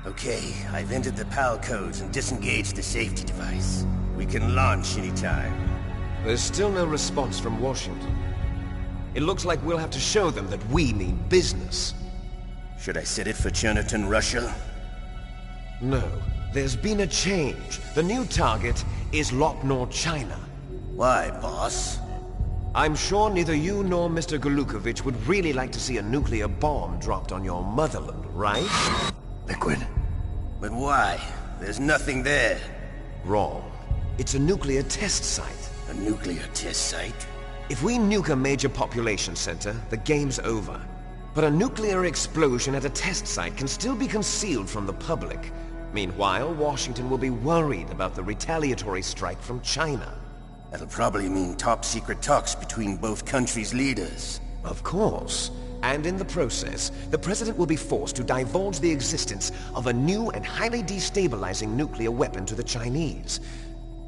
Okay, I've entered the PAL codes and disengaged the safety device. We can launch anytime. There's still no response from Washington. It looks like we'll have to show them that we mean business. Should I set it for Cherniton, Russia? No. There's been a change. The new target is Locknor, China. Why, boss? I'm sure neither you nor Mr. Golukovich would really like to see a nuclear bomb dropped on your motherland, right? Liquid. But why? There's nothing there. Wrong. It's a nuclear test site. A nuclear test site? If we nuke a major population center, the game's over. But a nuclear explosion at a test site can still be concealed from the public. Meanwhile, Washington will be worried about the retaliatory strike from China. That'll probably mean top-secret talks between both countries' leaders. Of course. And in the process, the President will be forced to divulge the existence of a new and highly destabilizing nuclear weapon to the Chinese.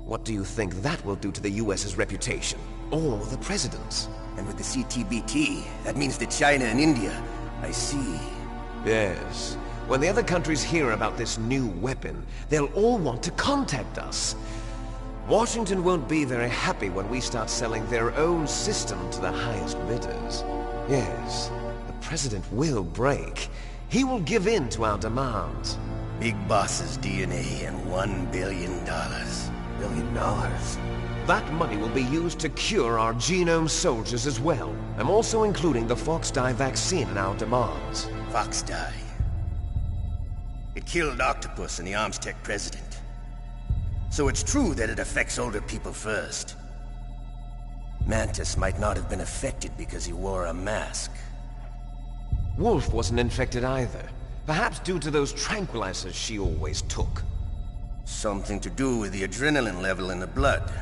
What do you think that will do to the US's reputation? Or the President's? And with the CTBT, that means that China and India. I see. Yes. When the other countries hear about this new weapon, they'll all want to contact us. Washington won't be very happy when we start selling their own system to the highest bidders. Yes, the President will break. He will give in to our demands. Big Boss's DNA and $1 billion. $1 billion? That money will be used to cure our genome soldiers as well. I'm also including the Fox-Die vaccine in our demands. Fox-Die. It killed Octopus and the Armstech president. So it's true that it affects older people first. Mantis might not have been affected because he wore a mask. Wolf wasn't infected either. Perhaps due to those tranquilizers she always took. Something to do with the adrenaline level in the blood.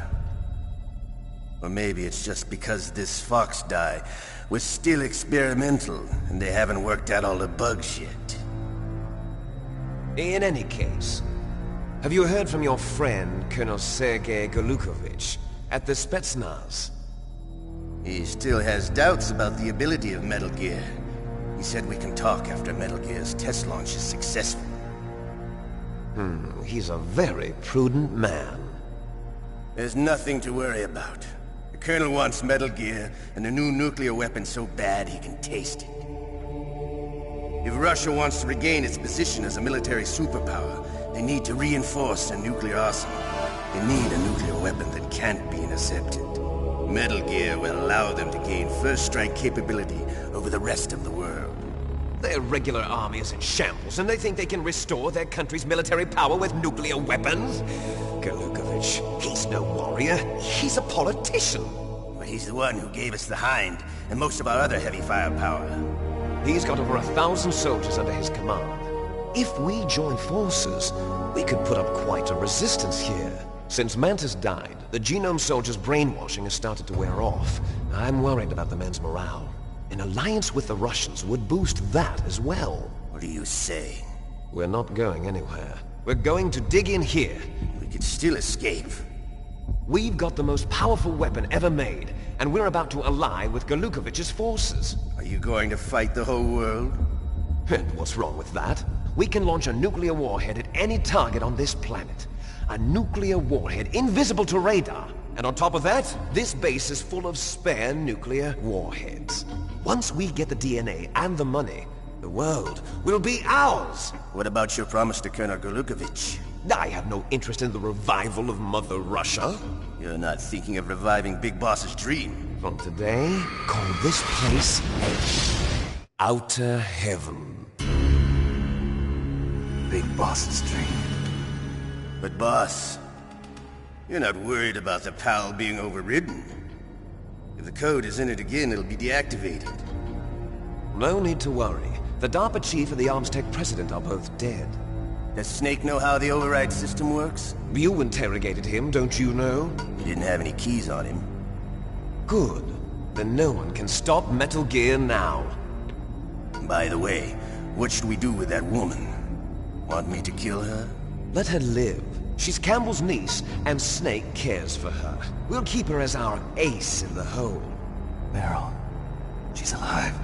Or maybe it's just because this Fox-Die was still experimental and they haven't worked out all the bugs yet. In any case, have you heard from your friend, Colonel Sergei Golukovich, at the Spetsnaz? He still has doubts about the ability of Metal Gear. He said we can talk after Metal Gear's test launch is successful. He's a very prudent man. There's nothing to worry about. The Colonel wants Metal Gear and a new nuclear weapon so bad he can taste it. If Russia wants to regain its position as a military superpower, they need to reinforce their nuclear arsenal. They need a nuclear weapon that can't be intercepted. Metal Gear will allow them to gain first strike capability over the rest of the world. Their regular army is in shambles, and they think they can restore their country's military power with nuclear weapons? Golukovich, he's no warrior. He's a politician. But he's the one who gave us the Hind and most of our other heavy firepower. He's got over 1,000 soldiers under his command. If we join forces, we could put up quite a resistance here. Since Mantis died, the genome soldiers' brainwashing has started to wear off. I'm worried about the men's morale. An alliance with the Russians would boost that as well. What do you say? We're not going anywhere. We're going to dig in here. We could still escape. We've got the most powerful weapon ever made, and we're about to ally with Golukovich's forces. Are you going to fight the whole world? And what's wrong with that? We can launch a nuclear warhead at any target on this planet. A nuclear warhead invisible to radar. And on top of that, this base is full of spare nuclear warheads. Once we get the DNA and the money, the world will be ours! What about your promise to Colonel Golukovich? I have no interest in the revival of Mother Russia. You're not thinking of reviving Big Boss's dream. From today, call this place Outer Heaven. Big Boss's dream. But boss, you're not worried about the PAL being overridden. If the code is in it again, it'll be deactivated. No need to worry. The DARPA chief and the Armstech president are both dead. Does Snake know how the override system works? You interrogated him, don't you know? He didn't have any keys on him. Good. Then no one can stop Metal Gear now. By the way, what should we do with that woman? Want me to kill her? Let her live. She's Campbell's niece, and Snake cares for her. We'll keep her as our ace in the hole. Meryl, she's alive.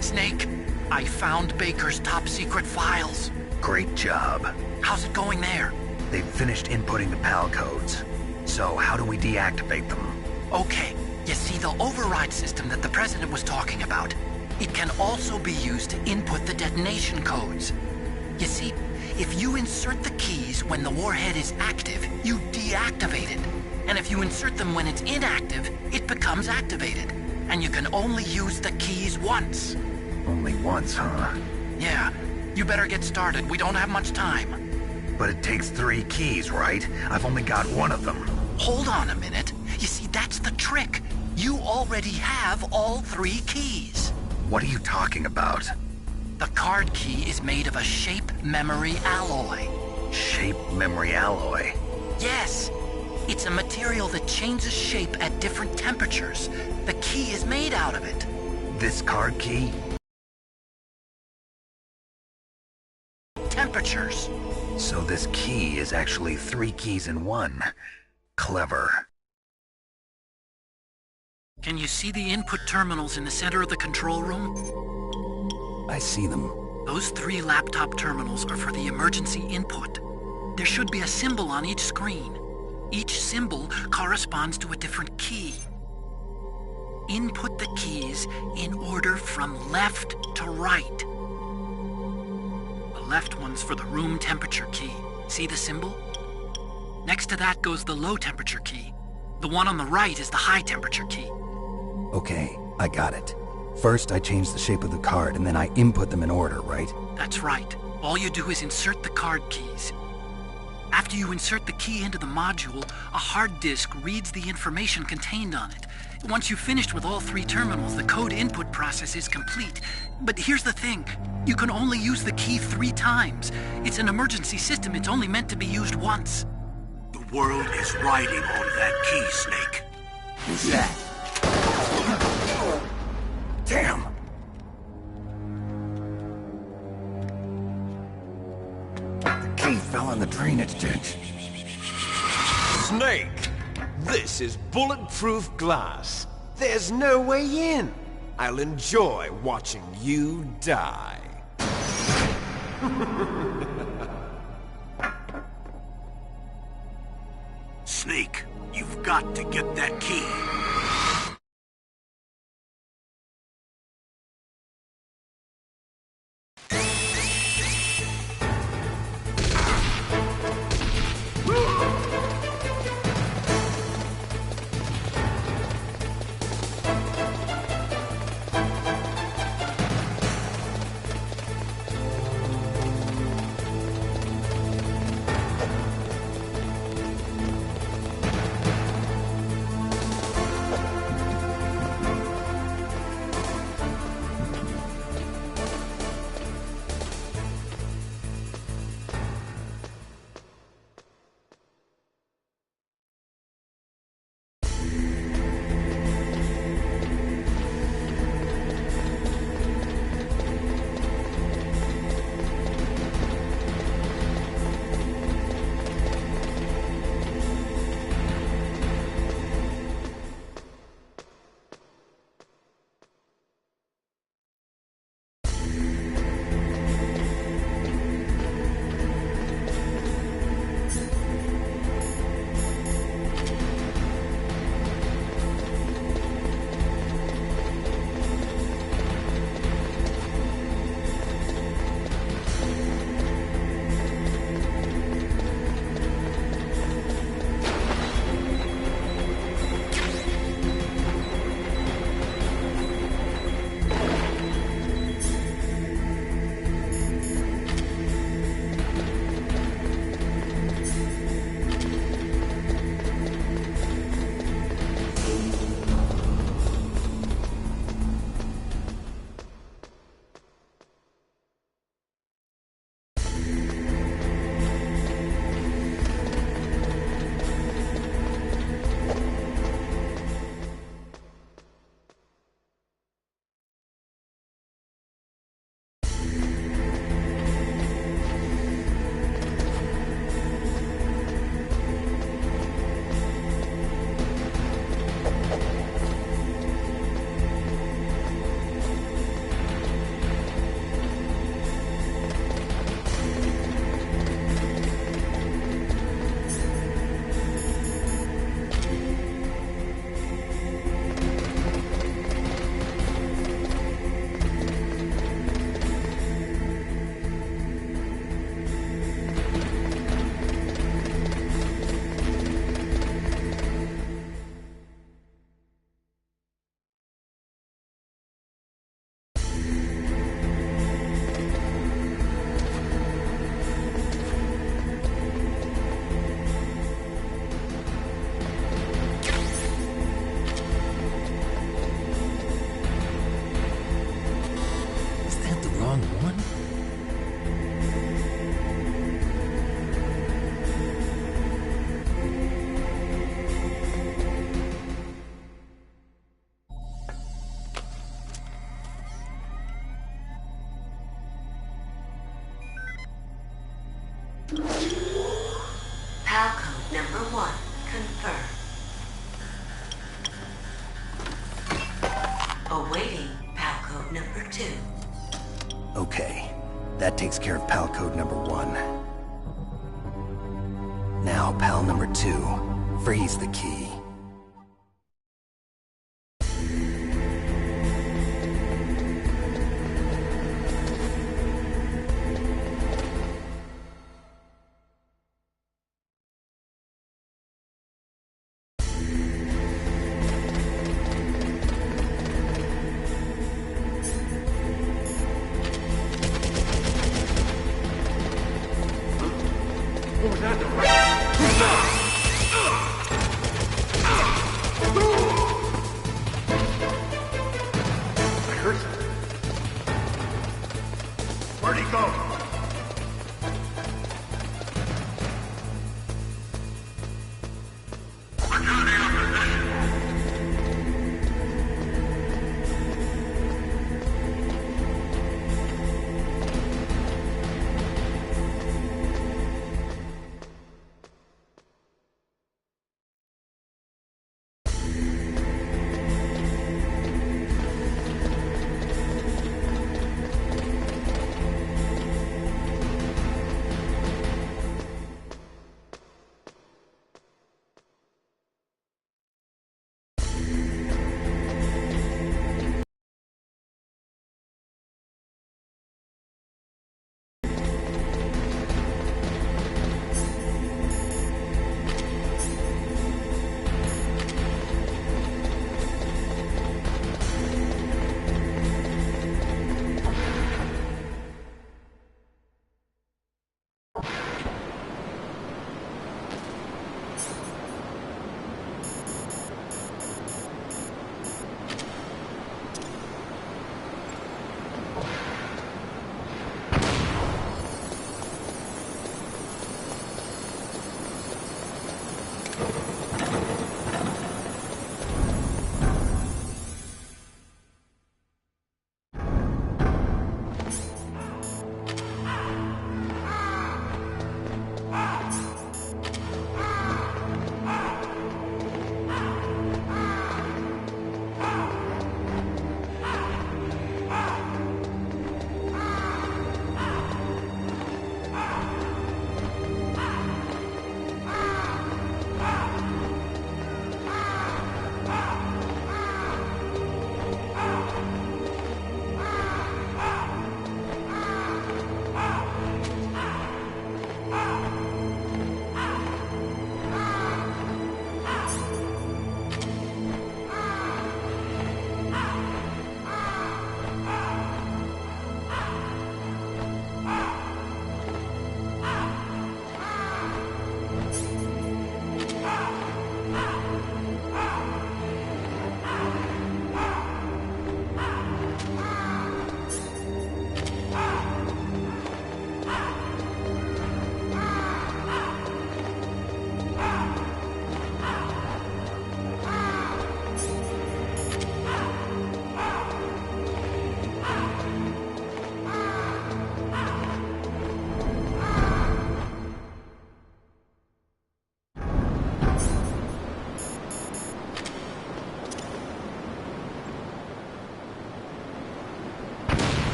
Snake, I found Baker's top-secret files. Great job. How's it going there? They've finished inputting the PAL codes. So how do we deactivate them? Okay, you see the override system that the President was talking about? It can also be used to input the detonation codes. You see, if you insert the keys when the warhead is active, you deactivate it. And if you insert them when it's inactive, it becomes activated. And you can only use the keys once. Only once, huh? Yeah, you better get started. We don't have much time. But it takes 3 keys, right? I've only got 1 of them. Hold on a minute. You see, that's the trick. You already have all 3 keys. What are you talking about? The card key is made of a shape memory alloy. Shape memory alloy? Yes. It's a material that changes shape at different temperatures. The key is made out of it. This card key? Temperatures. So this key is actually 3 keys in 1. Clever. Can you see the input terminals in the center of the control room? I see them. Those 3 laptop terminals are for the emergency input. There should be a symbol on each screen. Each symbol corresponds to a different key. Input the keys in order from left to right. The left one's for the room temperature key. See the symbol? Next to that goes the low temperature key. The one on the right is the high temperature key. Okay, I got it. First, I change the shape of the card, and then I input them in order, right? That's right. All you do is insert the card keys. After you insert the key into the module, a hard disk reads the information contained on it. Once you've finished with all 3 terminals, the code input process is complete. But here's the thing. You can only use the key 3 times. It's an emergency system. It's only meant to be used once. The world is riding on that key, Snake. Who's that? Damn! The key fell in the drainage ditch. Snake! This is bulletproof glass. There's no way in. I'll enjoy watching you die. Snake, you've got to get that key. That takes care of pal code number 1. Now, pal number 2. Freeze the key.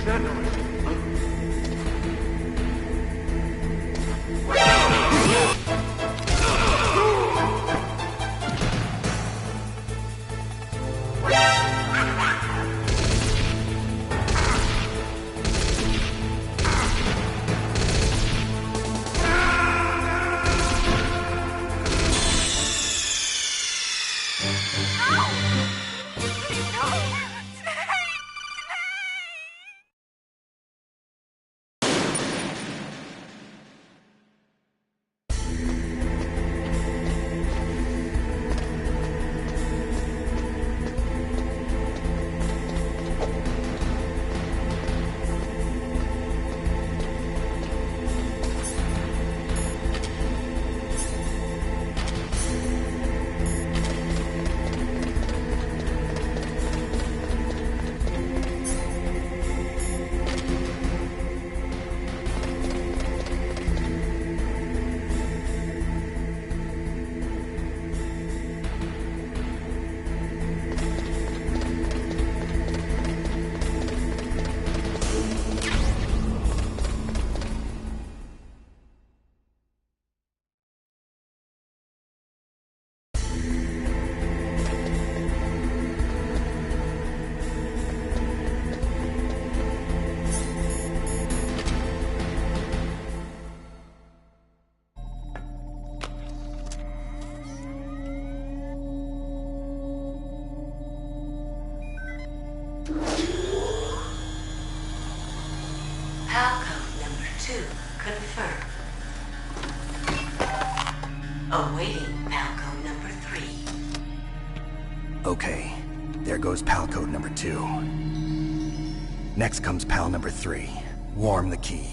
was that noise? Confirmed. Awaiting PAL code number 3. Okay, there goes PAL code number 2. Next comes PAL number 3. Warm the key.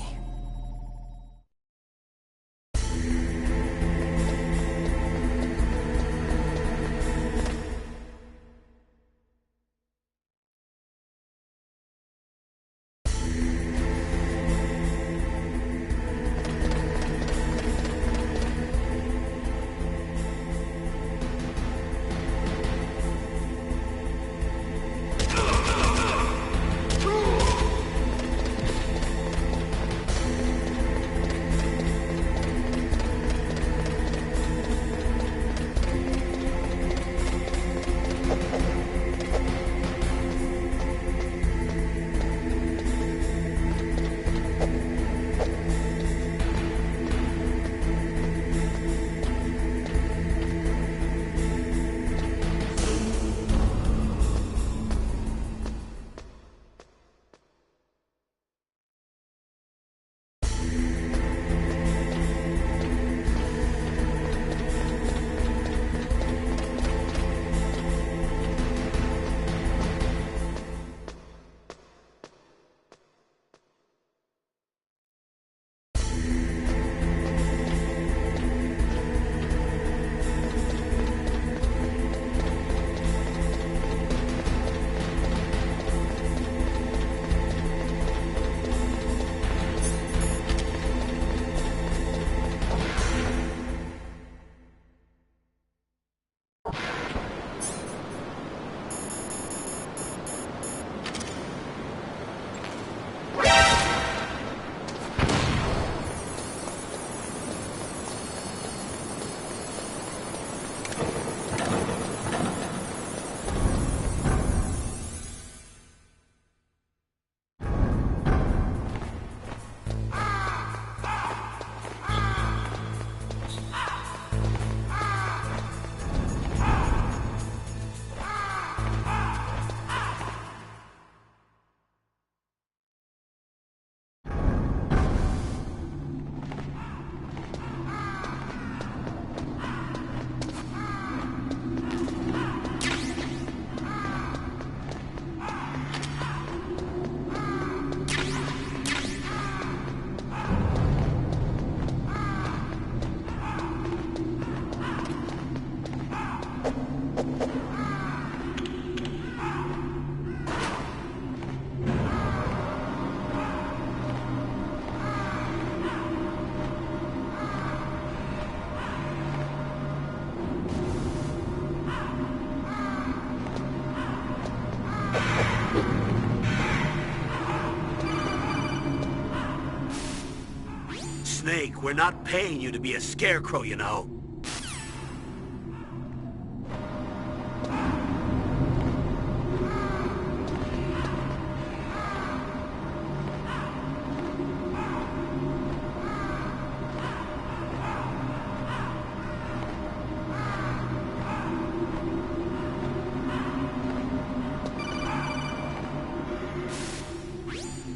Snake, we're not paying you to be a scarecrow, you know.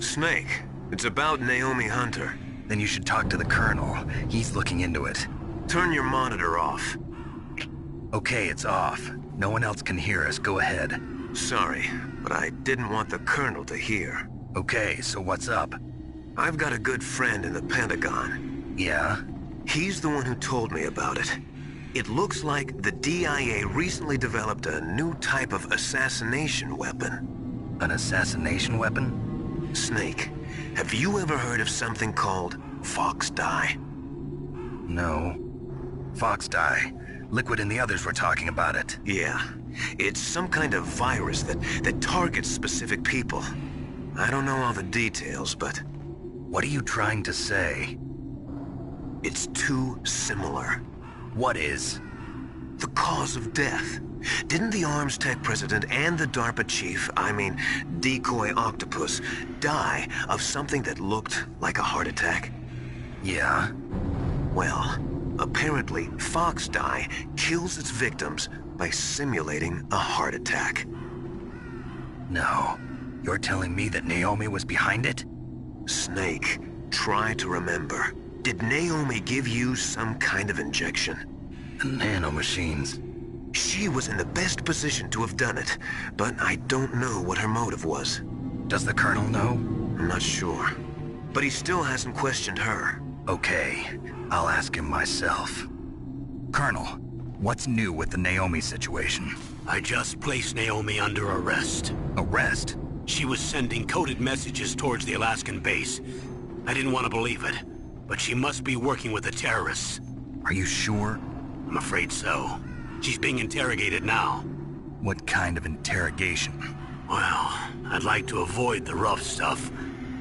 Snake, it's about Naomi Hunter. Then you should talk to the Colonel. He's looking into it. Turn your monitor off. Okay, it's off. No one else can hear us. Go ahead. Sorry, but I didn't want the Colonel to hear. Okay, so what's up? I've got a good friend in the Pentagon. Yeah? He's the one who told me about it. It looks like the DIA recently developed a new type of assassination weapon. An assassination weapon? Snake, have you ever heard of something called Fox Dye? No. Fox Dye. Liquid and the others were talking about it. Yeah. It's some kind of virus that targets specific people. I don't know all the details, but... What are you trying to say? It's too similar. What is? The cause of death. Didn't the Arms Tech president and the DARPA chief, Decoy Octopus, die of something that looked like a heart attack? Yeah? Well, apparently Fox Dye kills its victims by simulating a heart attack. No. You're telling me that Naomi was behind it? Snake, try to remember. Did Naomi give you some kind of injection? The nanomachines. She was in the best position to have done it, but I don't know what her motive was. Does the Colonel know? I'm not sure. But he still hasn't questioned her. Okay, I'll ask him myself. Colonel, what's new with the Naomi situation? I just placed Naomi under arrest. Arrest? She was sending coded messages towards the Alaskan base. I didn't want to believe it, but she must be working with the terrorists. Are you sure? I'm afraid so. She's being interrogated now. What kind of interrogation? Well, I'd like to avoid the rough stuff,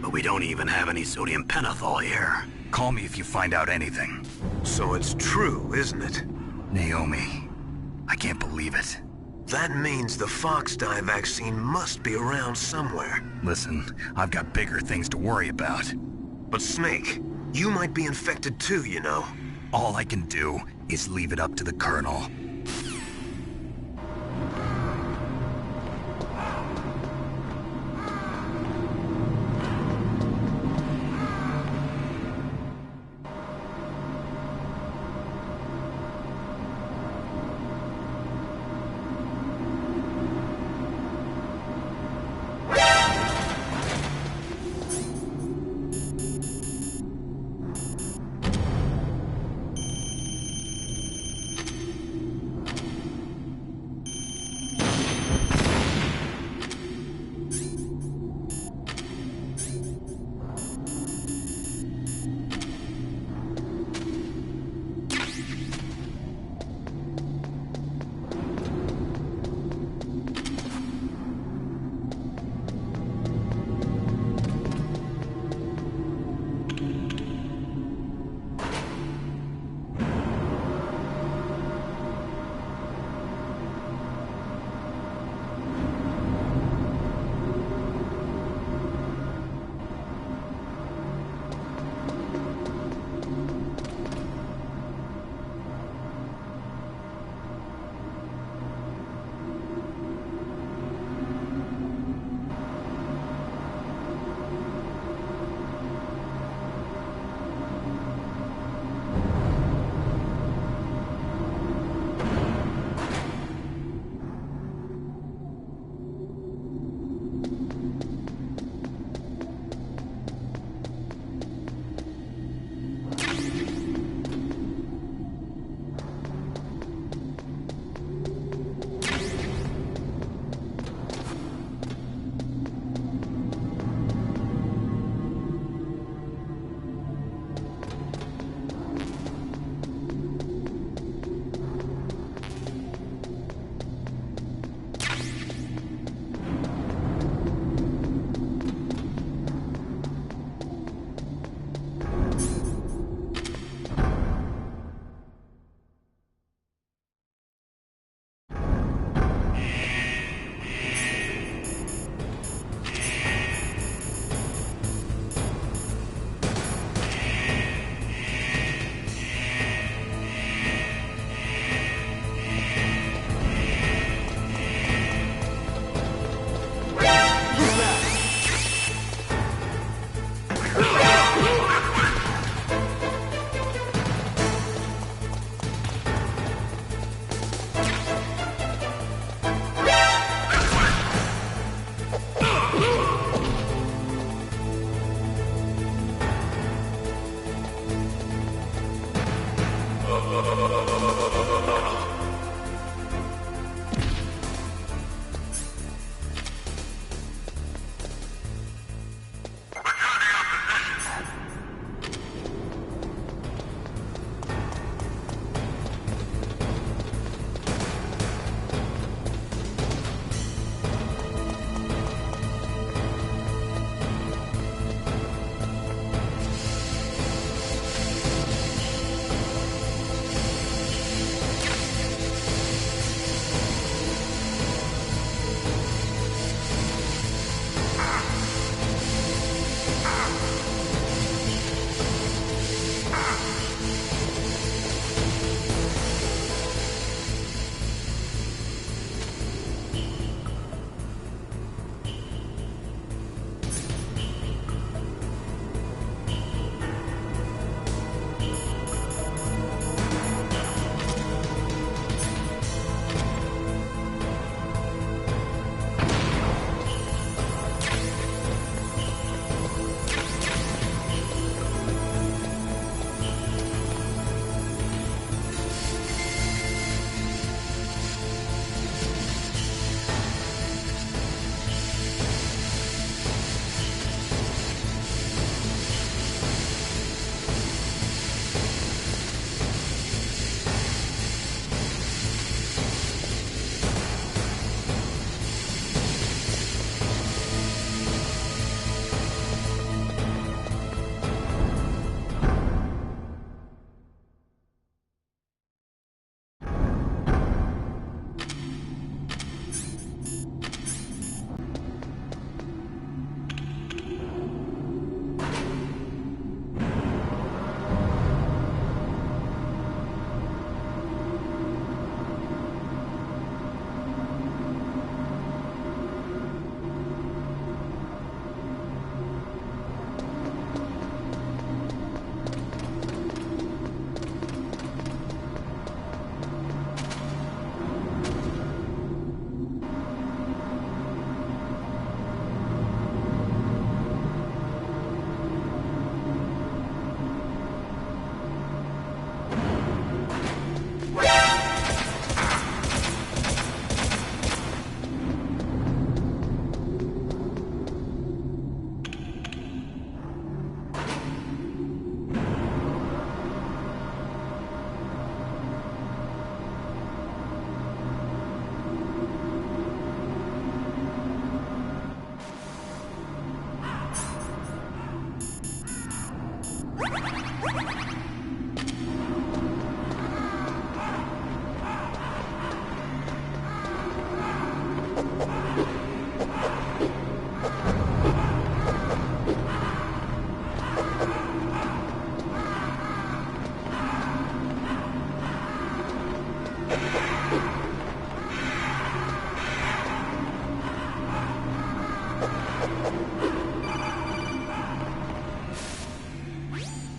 but we don't even have any sodium pentothal here. Call me if you find out anything. So it's true, isn't it? Naomi, I can't believe it. That means the Fox Dye vaccine must be around somewhere. Listen, I've got bigger things to worry about. But Snake, you might be infected too, you know. All I can do is leave it up to the Colonel.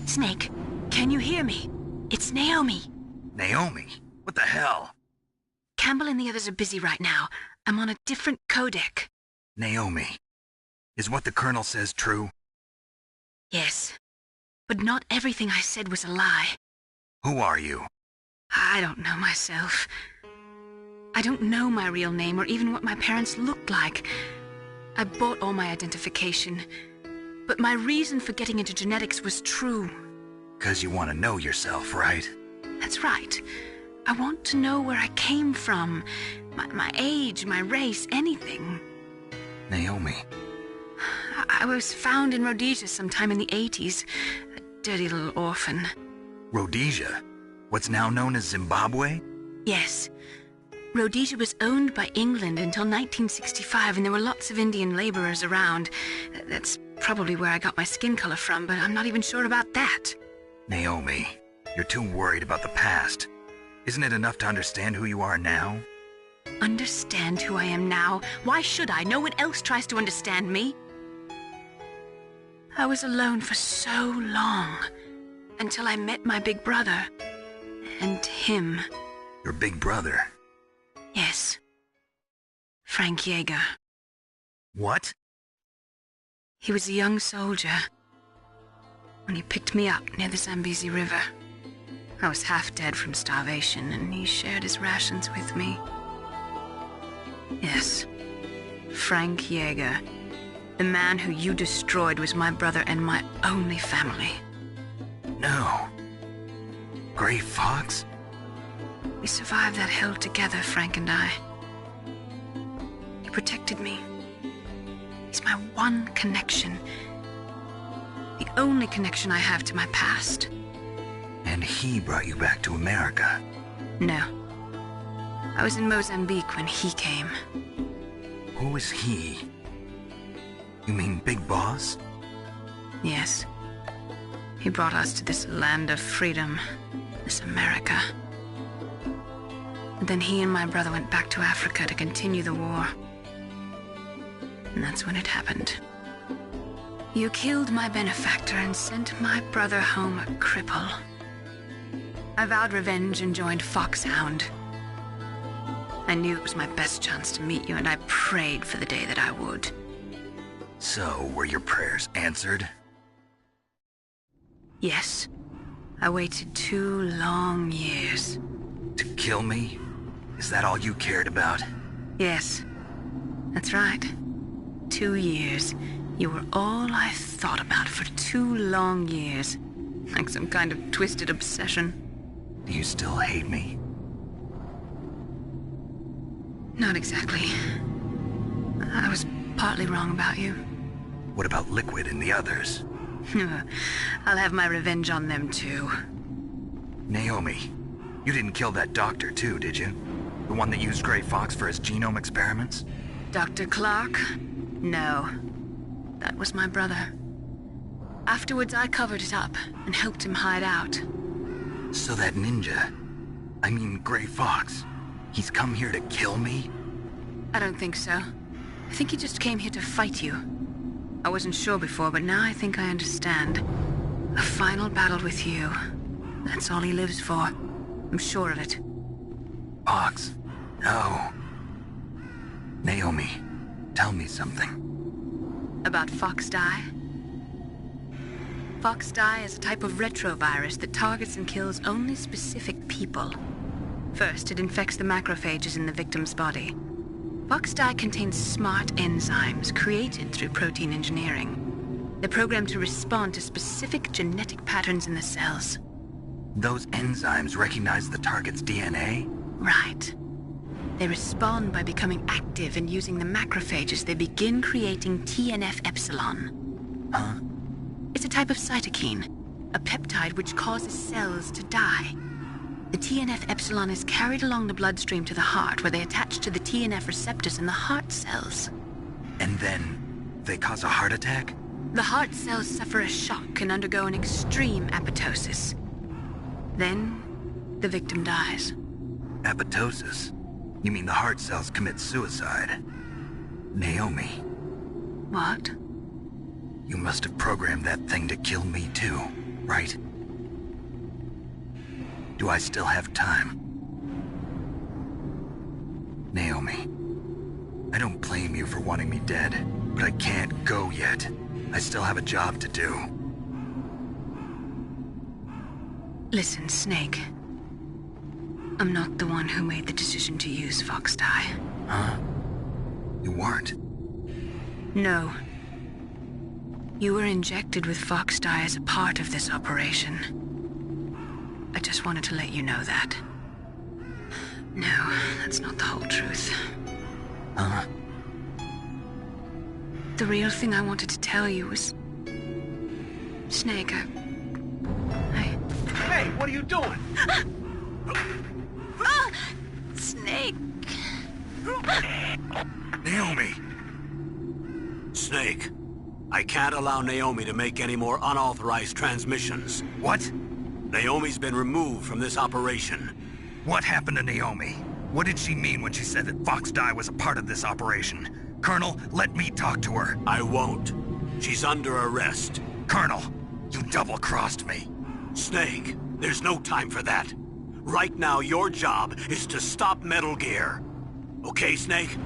Snake, can you hear me? It's Naomi. Naomi? What the hell? Campbell and the others are busy right now. I'm on a different codec. Naomi, is what the Colonel says true? Yes, but not everything I said was a lie. Who are you? I don't know myself. I don't know my real name or even what my parents looked like. I bought all my identification, but my reason for getting into genetics was true. 'Cause you want to know yourself, right? That's right. I want to know where I came from, my age, my race, anything. Naomi. I was found in Rhodesia sometime in the 80s, a dirty little orphan. Rhodesia? What's now known as Zimbabwe? Yes. Rhodesia was owned by England until 1965, and there were lots of Indian laborers around. That's probably where I got my skin color from, but I'm not even sure about that. Naomi, you're too worried about the past. Isn't it enough to understand who you are now? Understand who I am now? Why should I? No one else tries to understand me. I was alone for so long, until I met my big brother. And him. Your big brother? Yes. Frank Yeager. What? He was a young soldier when he picked me up near the Zambezi River. I was half dead from starvation, and he shared his rations with me. Yes, Frank Yeager. The man who you destroyed was my brother and my only family. No. Gray Fox? We survived that hell together, Frank and I. He protected me. He's my one connection. The only connection I have to my past. And he brought you back to America? No. I was in Mozambique when he came. Who is he? You mean Big Boss? Yes. He brought us to this land of freedom, this America. And then he and my brother went back to Africa to continue the war. And that's when it happened. You killed my benefactor and sent my brother home a cripple. I vowed revenge and joined Foxhound. I knew it was my best chance to meet you, and I prayed for the day that I would. So, were your prayers answered? Yes. I waited 2 long years. To kill me? Is that all you cared about? Yes. That's right. 2 years. You were all I thought about for 2 long years. Like some kind of twisted obsession. Do you still hate me? Not exactly. I was partly wrong about you. What about Liquid and the others? I'll have my revenge on them too. Naomi, you didn't kill that doctor too, did you? The one that used Gray Fox for his genome experiments? Dr. Clark? No. That was my brother. Afterwards, I covered it up and helped him hide out. So that ninja, I mean Gray Fox, he's come here to kill me? I don't think so. I think he just came here to fight you. I wasn't sure before, but now I think I understand. A final battle with you. That's all he lives for. I'm sure of it. Fox? No. Naomi, tell me something. About Fox-Die? Fox-Die is a type of retrovirus that targets and kills only specific people. First, it infects the macrophages in the victim's body. Fox-Die contains smart enzymes created through protein engineering. They're programmed to respond to specific genetic patterns in the cells. Those enzymes recognize the target's DNA? Right. They respond by becoming active and using the macrophages. They begin creating TNF-epsilon. Huh? It's a type of cytokine. a peptide which causes cells to die. The TNF epsilon is carried along the bloodstream to the heart, where they attach to the TNF receptors in the heart cells. And then they cause a heart attack? The heart cells suffer a shock and undergo an extreme apoptosis. Then, the victim dies. Apoptosis? You mean the heart cells commit suicide? Naomi. What? You must have programmed that thing to kill me too, right? Do I still have time? Naomi, I don't blame you for wanting me dead, but I can't go yet. I still have a job to do. Listen, Snake. I'm not the one who made the decision to use Fox Dye. Huh? You weren't? No. You were injected with Fox Dye as a part of this operation. I just wanted to let you know that. No, that's not the whole truth. Huh? The real thing I wanted to tell you was... Snake, Hey, what are you doing? Snake! Naomi! Snake, I can't allow Naomi to make any more unauthorized transmissions. What? Naomi's been removed from this operation. What happened to Naomi? What did she mean when she said that Fox Dye was a part of this operation? Colonel, let me talk to her. I won't. She's under arrest. Colonel, you double-crossed me. Snake, there's no time for that. Right now, your job is to stop Metal Gear. Okay, Snake?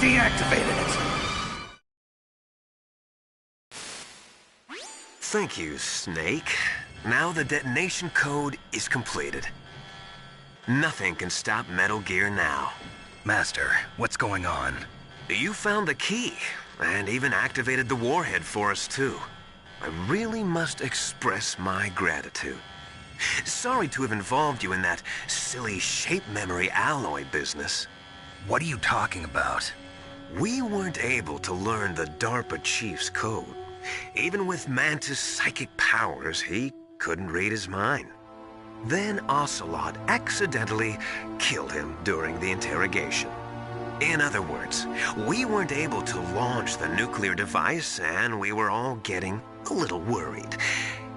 deactivated it. Thank you, Snake. Now the detonation code is completed. Nothing can stop Metal Gear now. Master, what's going on? You found the key, and even activated the warhead for us, too. I really must express my gratitude. Sorry to have involved you in that silly shape memory alloy business. What are you talking about? We weren't able to learn the DARPA chief's code. Even with Mantis' psychic powers, he couldn't read his mind. Then Ocelot accidentally killed him during the interrogation. In other words, we weren't able to launch the nuclear device, and we were all getting a little worried.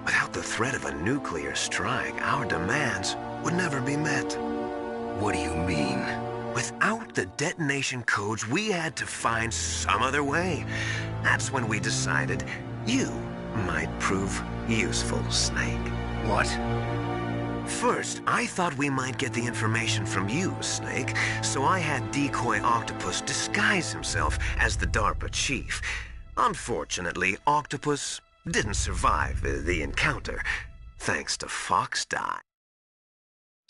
Without the threat of a nuclear strike, our demands would never be met. What do you mean? Without the detonation codes, we had to find some other way. That's when we decided you might prove useful, Snake. What? First, I thought we might get the information from you, Snake, so I had Decoy Octopus disguise himself as the DARPA chief. Unfortunately, Octopus didn't survive the encounter, thanks to Fox Die.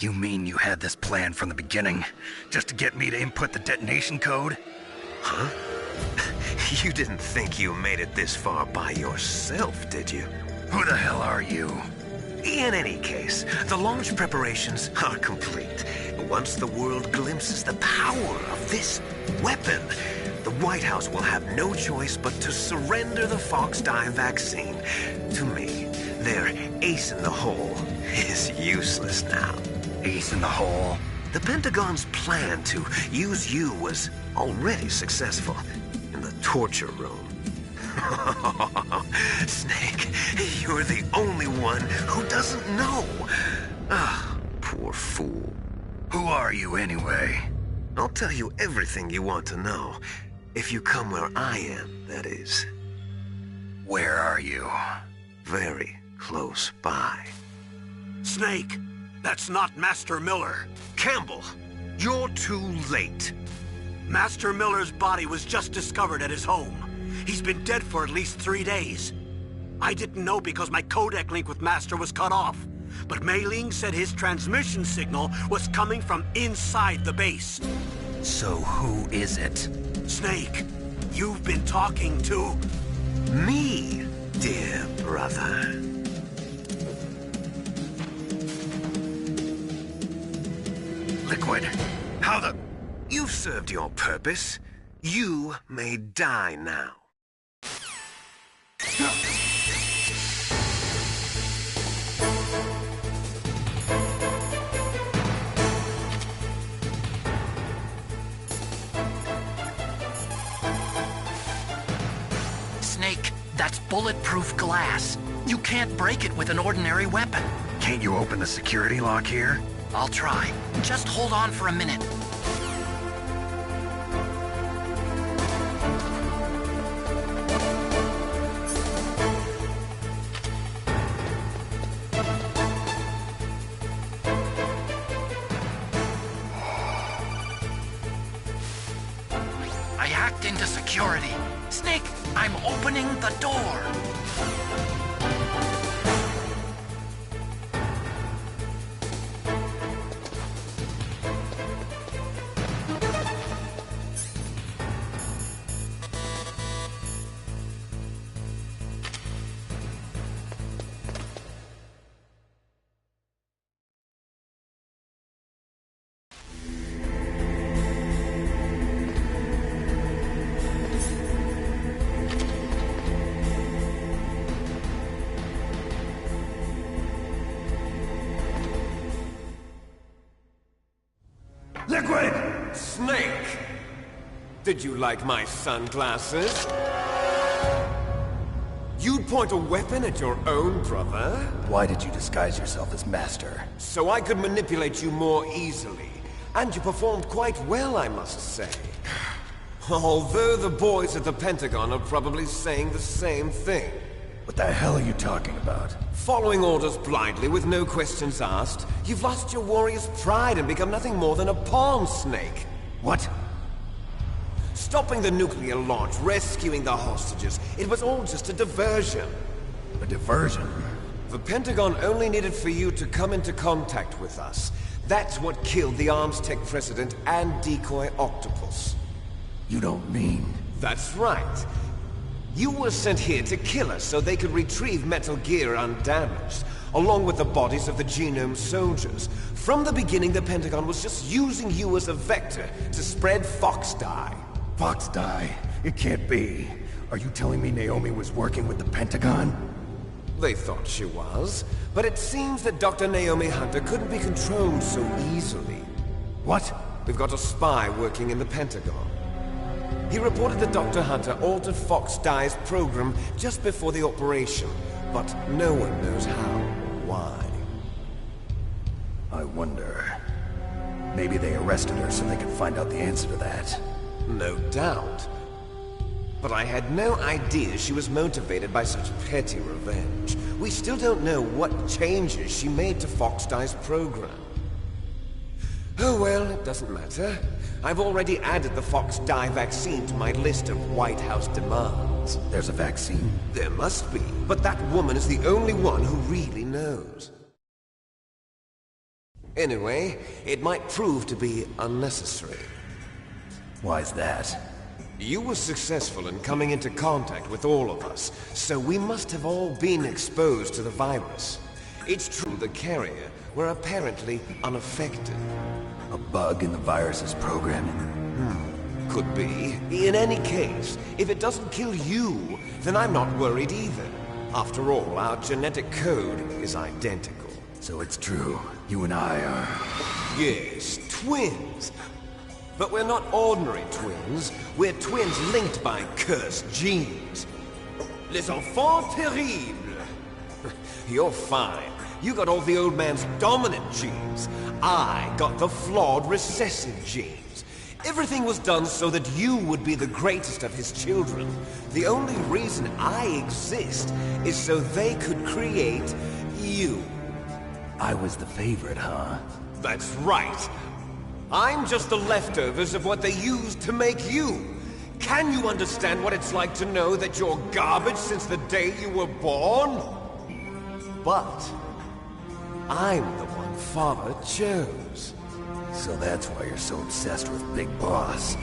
You mean you had this plan from the beginning, just to get me to input the detonation code? Huh? You didn't think you made it this far by yourself, did you? Who the hell are you? In any case, the launch preparations are complete. Once the world glimpses the power of this weapon, the White House will have no choice but to surrender the Fox Die vaccine to me. Their ace in the hole is useless now. Ace in the hole? The Pentagon's plan to use you was already successful in the torture room. Snake, you're the only one who doesn't know. Ah, poor fool. Who are you anyway? I'll tell you everything you want to know. If you come where I am, that is. Where are you? Very close by. Snake, that's not Master Miller. Campbell, you're too late. Master Miller's body was just discovered at his home. He's been dead for at least 3 days. I didn't know because my codec link with Master was cut off. But Mei Ling said his transmission signal was coming from inside the base. So who is it? Snake, you've been talking to... me, dear brother. Liquid, how the... You've served your purpose. You may die now. Snake, that's bulletproof glass. You can't break it with an ordinary weapon. Can't you open the security lock here? I'll try. Just hold on for a minute. I hacked into security. Snake, I'm opening the door. Liquid! Snake! Did you like my sunglasses? You'd point a weapon at your own brother? Why did you disguise yourself as Master? So I could manipulate you more easily. And you performed quite well, I must say. Although the boys at the Pentagon are probably saying the same thing. What the hell are you talking about? Following orders blindly with no questions asked, you've lost your warrior's pride and become nothing more than a pawn, Snake. What? Stopping the nuclear launch, rescuing the hostages, it was all just a diversion. A diversion? The Pentagon only needed for you to come into contact with us. That's what killed the Arms Tech president and decoy Octopus. You don't mean... That's right. You were sent here to kill us so they could retrieve Metal Gear undamaged, along with the bodies of the Genome soldiers. From the beginning, the Pentagon was just using you as a vector to spread Fox dye. Fox dye? It can't be. Are you telling me Naomi was working with the Pentagon? They thought she was, but it seems that Dr. Naomi Hunter couldn't be controlled so easily. What? We've got a spy working in the Pentagon. He reported that Dr. Hunter altered Fox Dye's program just before the operation, but no one knows how or why. I wonder... Maybe they arrested her so they could find out the answer to that. No doubt. But I had no idea she was motivated by such petty revenge. We still don't know what changes she made to Fox Dye's program. Oh well, it doesn't matter. I've already added the Fox Dye vaccine to my list of White House demands. There's a vaccine? There must be, but that woman is the only one who really knows. Anyway, it might prove to be unnecessary. Why's that? You were successful in coming into contact with all of us, so we must have all been exposed to the virus. It's true the carrier were apparently unaffected. A bug in the virus's programming? Could be. In any case, if it doesn't kill you, then I'm not worried either. After all, our genetic code is identical. So it's true. You and I are... Yes, twins. But we're not ordinary twins. We're twins linked by cursed genes. Les enfants terribles. You're fine. You got all the old man's dominant genes. I got the flawed recessive genes. Everything was done so that you would be the greatest of his children. The only reason I exist is so they could create you. I was the favorite, huh? That's right. I'm just the leftovers of what they used to make you. Can you understand what it's like to know that you're garbage since the day you were born? But I'm the one Father chose. So that's why you're so obsessed with Big Boss.